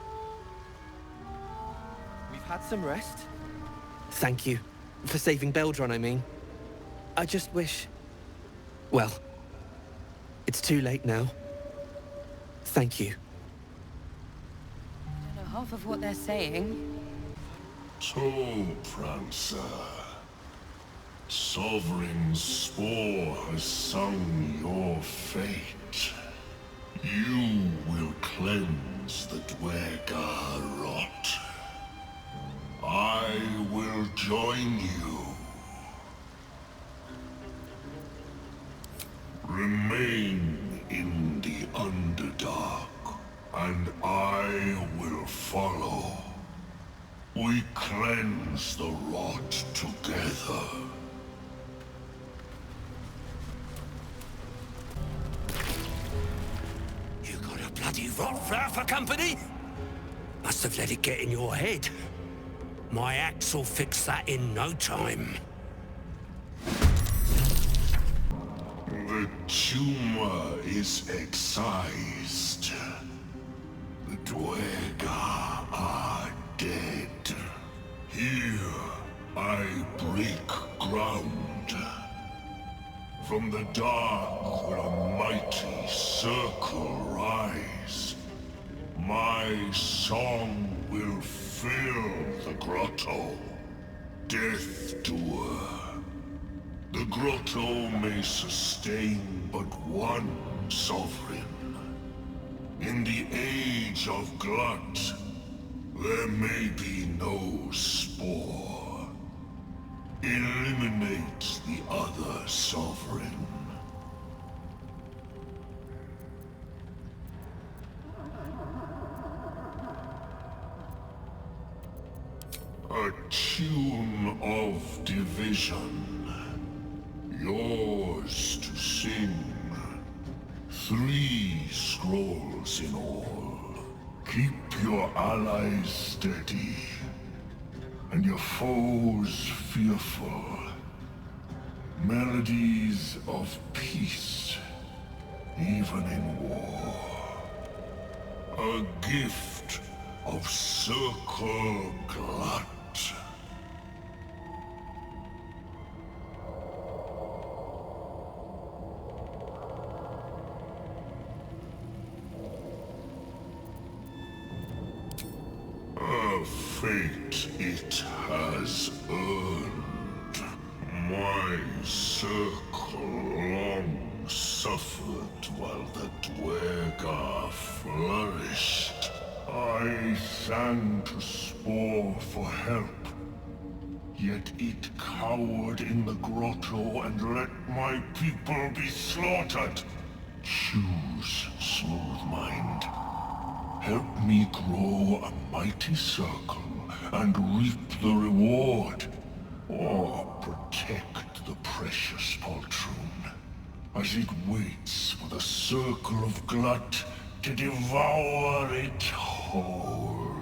Speaker 11: We've had some rest. Thank you. For saving Beldron, I mean. I just wish... Well, it's too late now. Thank you.
Speaker 17: I don't know half of what they're saying.
Speaker 23: Toe Prancer. Sovereign Spore has sung your fate. You will cleanse the Dwergar rot. I will join you. Remain in the Underdark, and I will follow. We cleanse the rot together.
Speaker 10: You got a bloody rot flower for company? Must have let it get in your head. My axe will fix that in no time.
Speaker 23: The tumor is excised. The Dwergar are dead. Here, I break ground. From the dark will a mighty circle rise. My song will fill the grotto. Death Doer. The grotto may sustain but one sovereign. In the age of Glut, there may be no spore. Eliminate the other sovereign. A tune of division. Yours to sing. 3 scrolls in all. Keep your allies steady, and your foes fearful. Melodies of peace, even in war. A gift of Circle Glut. A fate it has earned. My circle long suffered while the Dwergar flourished. I sang to Spore for help, yet it cowered in the grotto and let my people be slaughtered. Choose, Smooth Mind. Help me grow a mighty circle and reap the reward, or protect the precious poltroon as it waits for the Circle of Glut to devour it whole.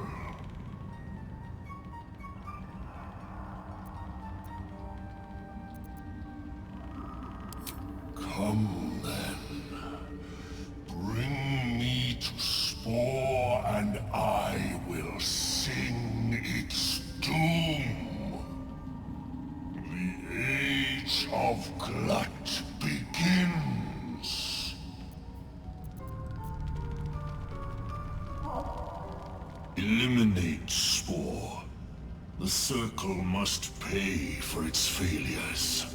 Speaker 23: Come then. Bring me to Spore and I The Circle must pay for its failures.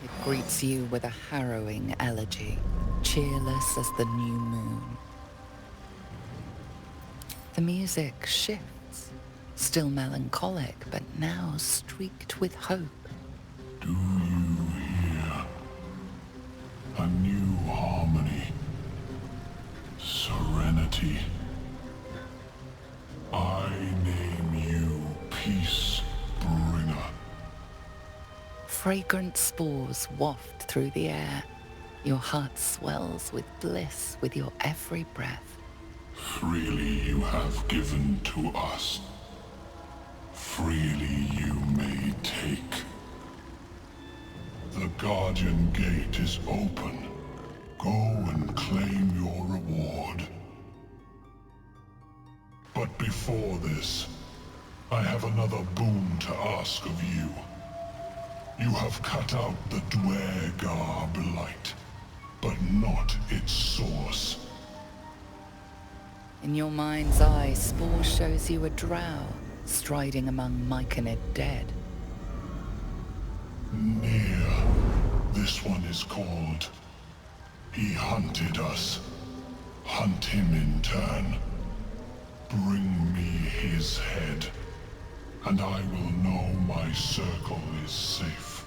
Speaker 3: It greets you with a harrowing elegy, cheerless as the new moon. The music shifts, still melancholic, but now streaked with hope.
Speaker 23: Do you hear? A new harmony. Serenity. I name you Peace Bringer.
Speaker 3: Fragrant spores waft through the air. Your heart swells with bliss with your every breath.
Speaker 23: Freely you have given to us. Freely you may take. The Guardian Gate is open. Go and claim your reward. But before this, I have another boon to ask of you. You have cut out the Duergar blight, but not its source.
Speaker 3: In your mind's eye, Spore shows you a drow, striding among Myconid dead.
Speaker 23: Near. This one is called. He hunted us. Hunt him in turn. Bring me his head, and I will know my circle is safe.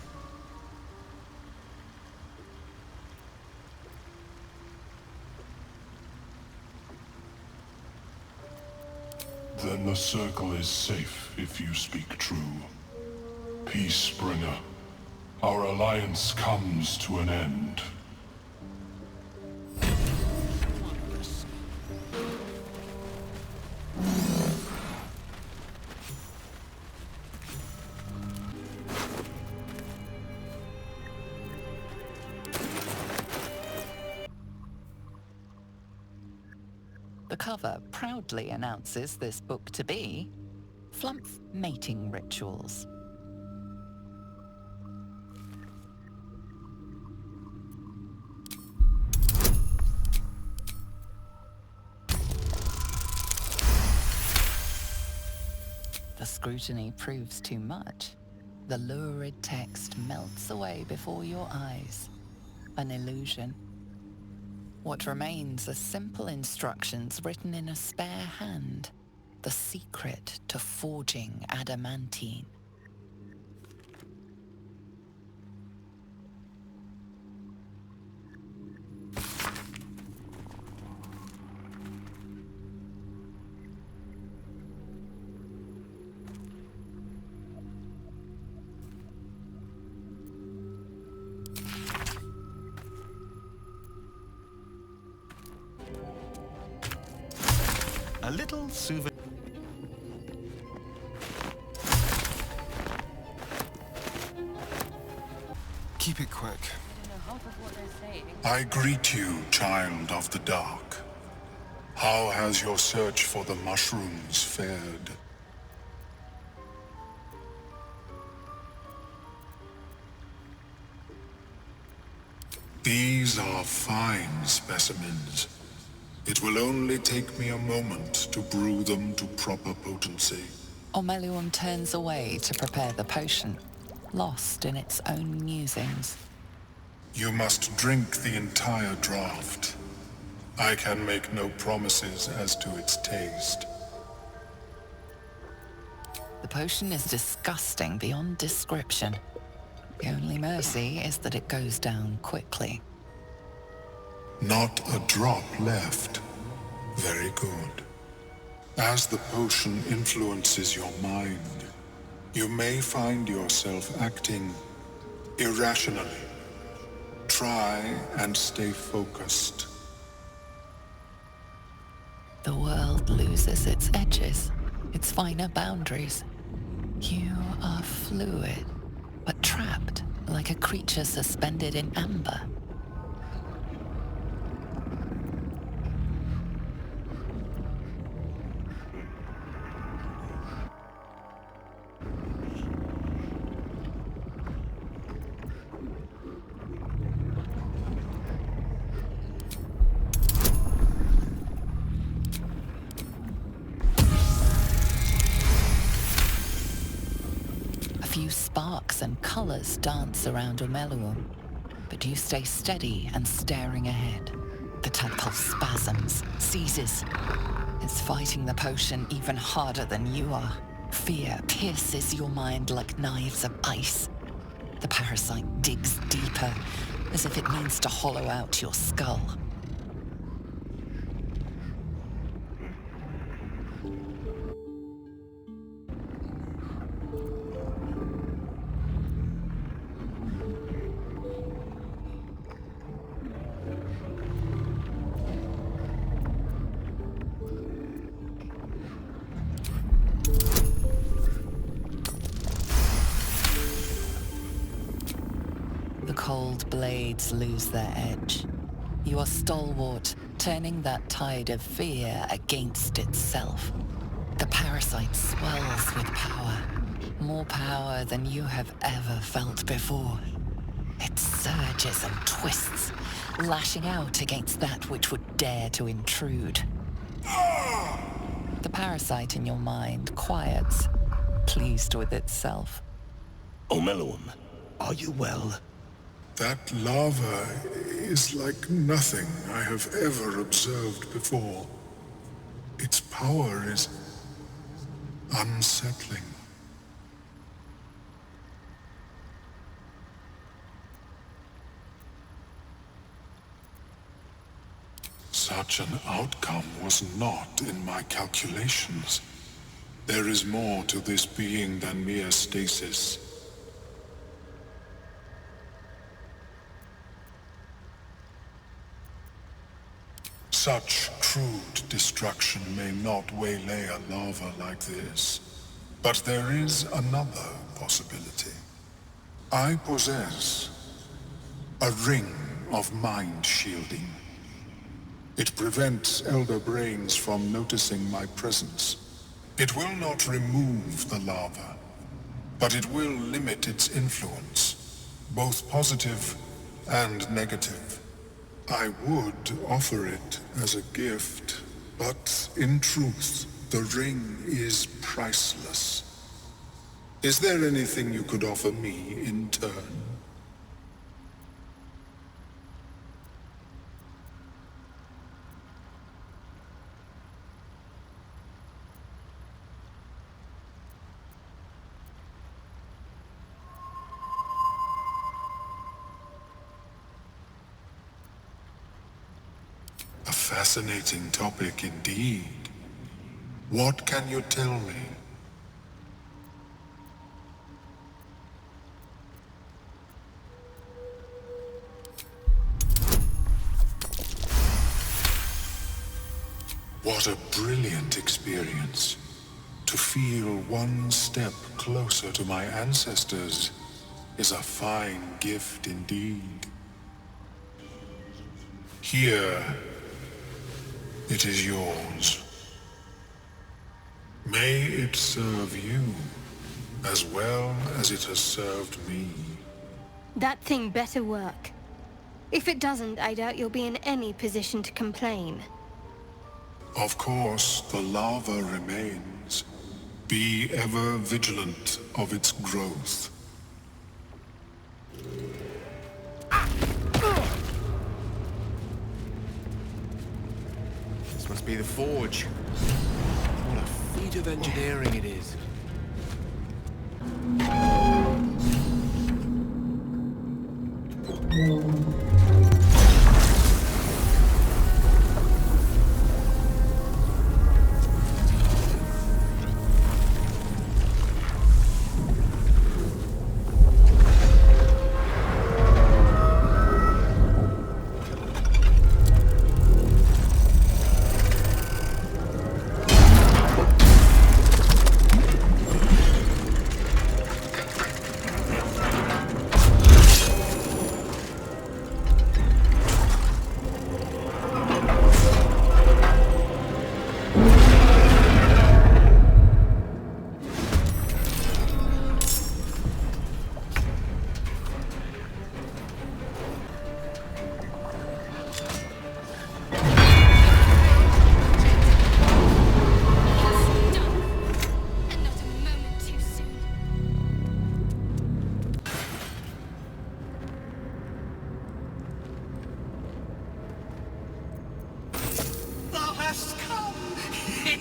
Speaker 23: Then the circle is safe if you speak true. Peacebringer, our alliance comes to an end.
Speaker 3: The cover proudly announces this book to be Flumph Mating Rituals. The scrutiny proves too much. The lurid text melts away before your eyes. An illusion. What remains are simple instructions written in a spare hand. The secret to forging adamantine.
Speaker 1: A little souvenir. Keep it quick.
Speaker 23: I greet you, child of the dark. How has your search for the mushrooms fared? These are fine specimens. It will only take me a moment to brew them to proper potency.
Speaker 3: Omeluum turns away to prepare the potion, lost in its own musings.
Speaker 23: You must drink the entire draught. I can make no promises as to its taste.
Speaker 3: The potion is disgusting beyond description. The only mercy is that it goes down quickly.
Speaker 23: Not a drop left. Very good. As the potion influences your mind, you may find yourself acting irrationally. Try and stay focused.
Speaker 3: The world loses its edges, its finer boundaries. You are fluid, but trapped like a creature suspended in amber. Sparks and colors dance around Omeluum, but you stay steady and staring ahead. The tadpole spasms, seizes. It's fighting the potion even harder than you are. Fear pierces your mind like knives of ice. The parasite digs deeper, as if it means to hollow out your skull. The cold blades lose their edge. You are stalwart, turning that tide of fear against itself. The parasite swells with power. More power than you have ever felt before. It surges and twists, lashing out against that which would dare to intrude. The parasite in your mind quiets, pleased with itself.
Speaker 10: Omeluum, are you well?
Speaker 23: That lava is like nothing I have ever observed before. Its power is unsettling. Such an outcome was not in my calculations. There is more to this being than mere stasis. Such crude destruction may not waylay a lava like this. But there is another possibility. I possess a ring of mind shielding. It prevents Elder Brains from noticing my presence. It will not remove the lava, but it will limit its influence, both positive and negative. I would offer it as a gift, but in truth, the ring is priceless. Is there anything you could offer me in turn? A fascinating topic indeed. What can you tell me? What a brilliant experience. To feel one step closer to my ancestors is a fine gift indeed. Here, it is yours. May it serve you as well as it has served me.
Speaker 13: That thing better work. If it doesn't, I doubt you'll be in any position to complain.
Speaker 23: Of course, the lava remains. Be ever vigilant of its growth.
Speaker 2: This must be the forge. What a feat of engineering it is.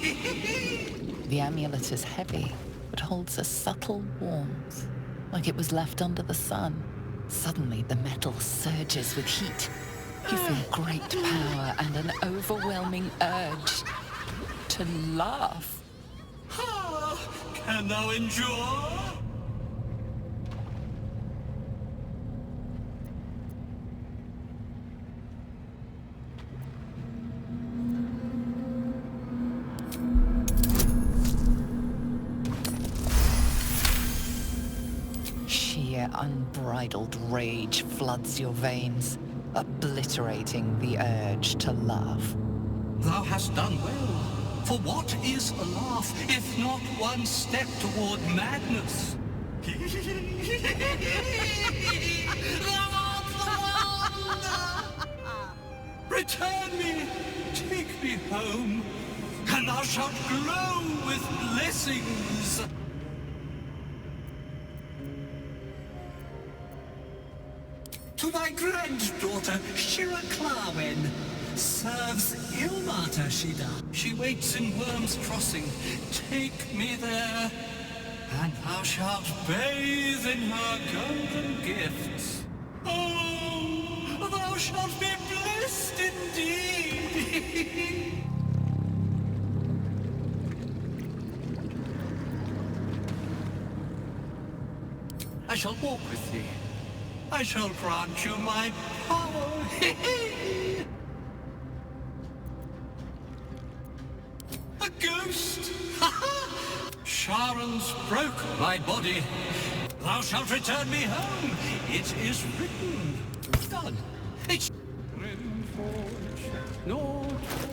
Speaker 3: The amulet is heavy, but holds a subtle warmth, like it was left under the sun. Suddenly, the metal surges with heat. You feel great power and an overwhelming urge to laugh.
Speaker 6: Can thou endure?
Speaker 3: Sheer unbridled rage floods your veins, obliterating the urge to laugh.
Speaker 6: Thou hast done well. For what is a laugh, if not one step toward madness? Thou art the wonder! Return me, take me home, and thou shalt glow with blessings. To thy granddaughter, Shira Clarwen, serves Ilmata Shida. She waits in Worm's Crossing. Take me there, and thou shalt bathe in her golden gifts. Oh, thou shalt be blessed indeed. I shall walk with thee. I shall grant you my power. A ghost! Sharon's broken my body. Thou shalt return me home. It is written. Done. It's...
Speaker 20: North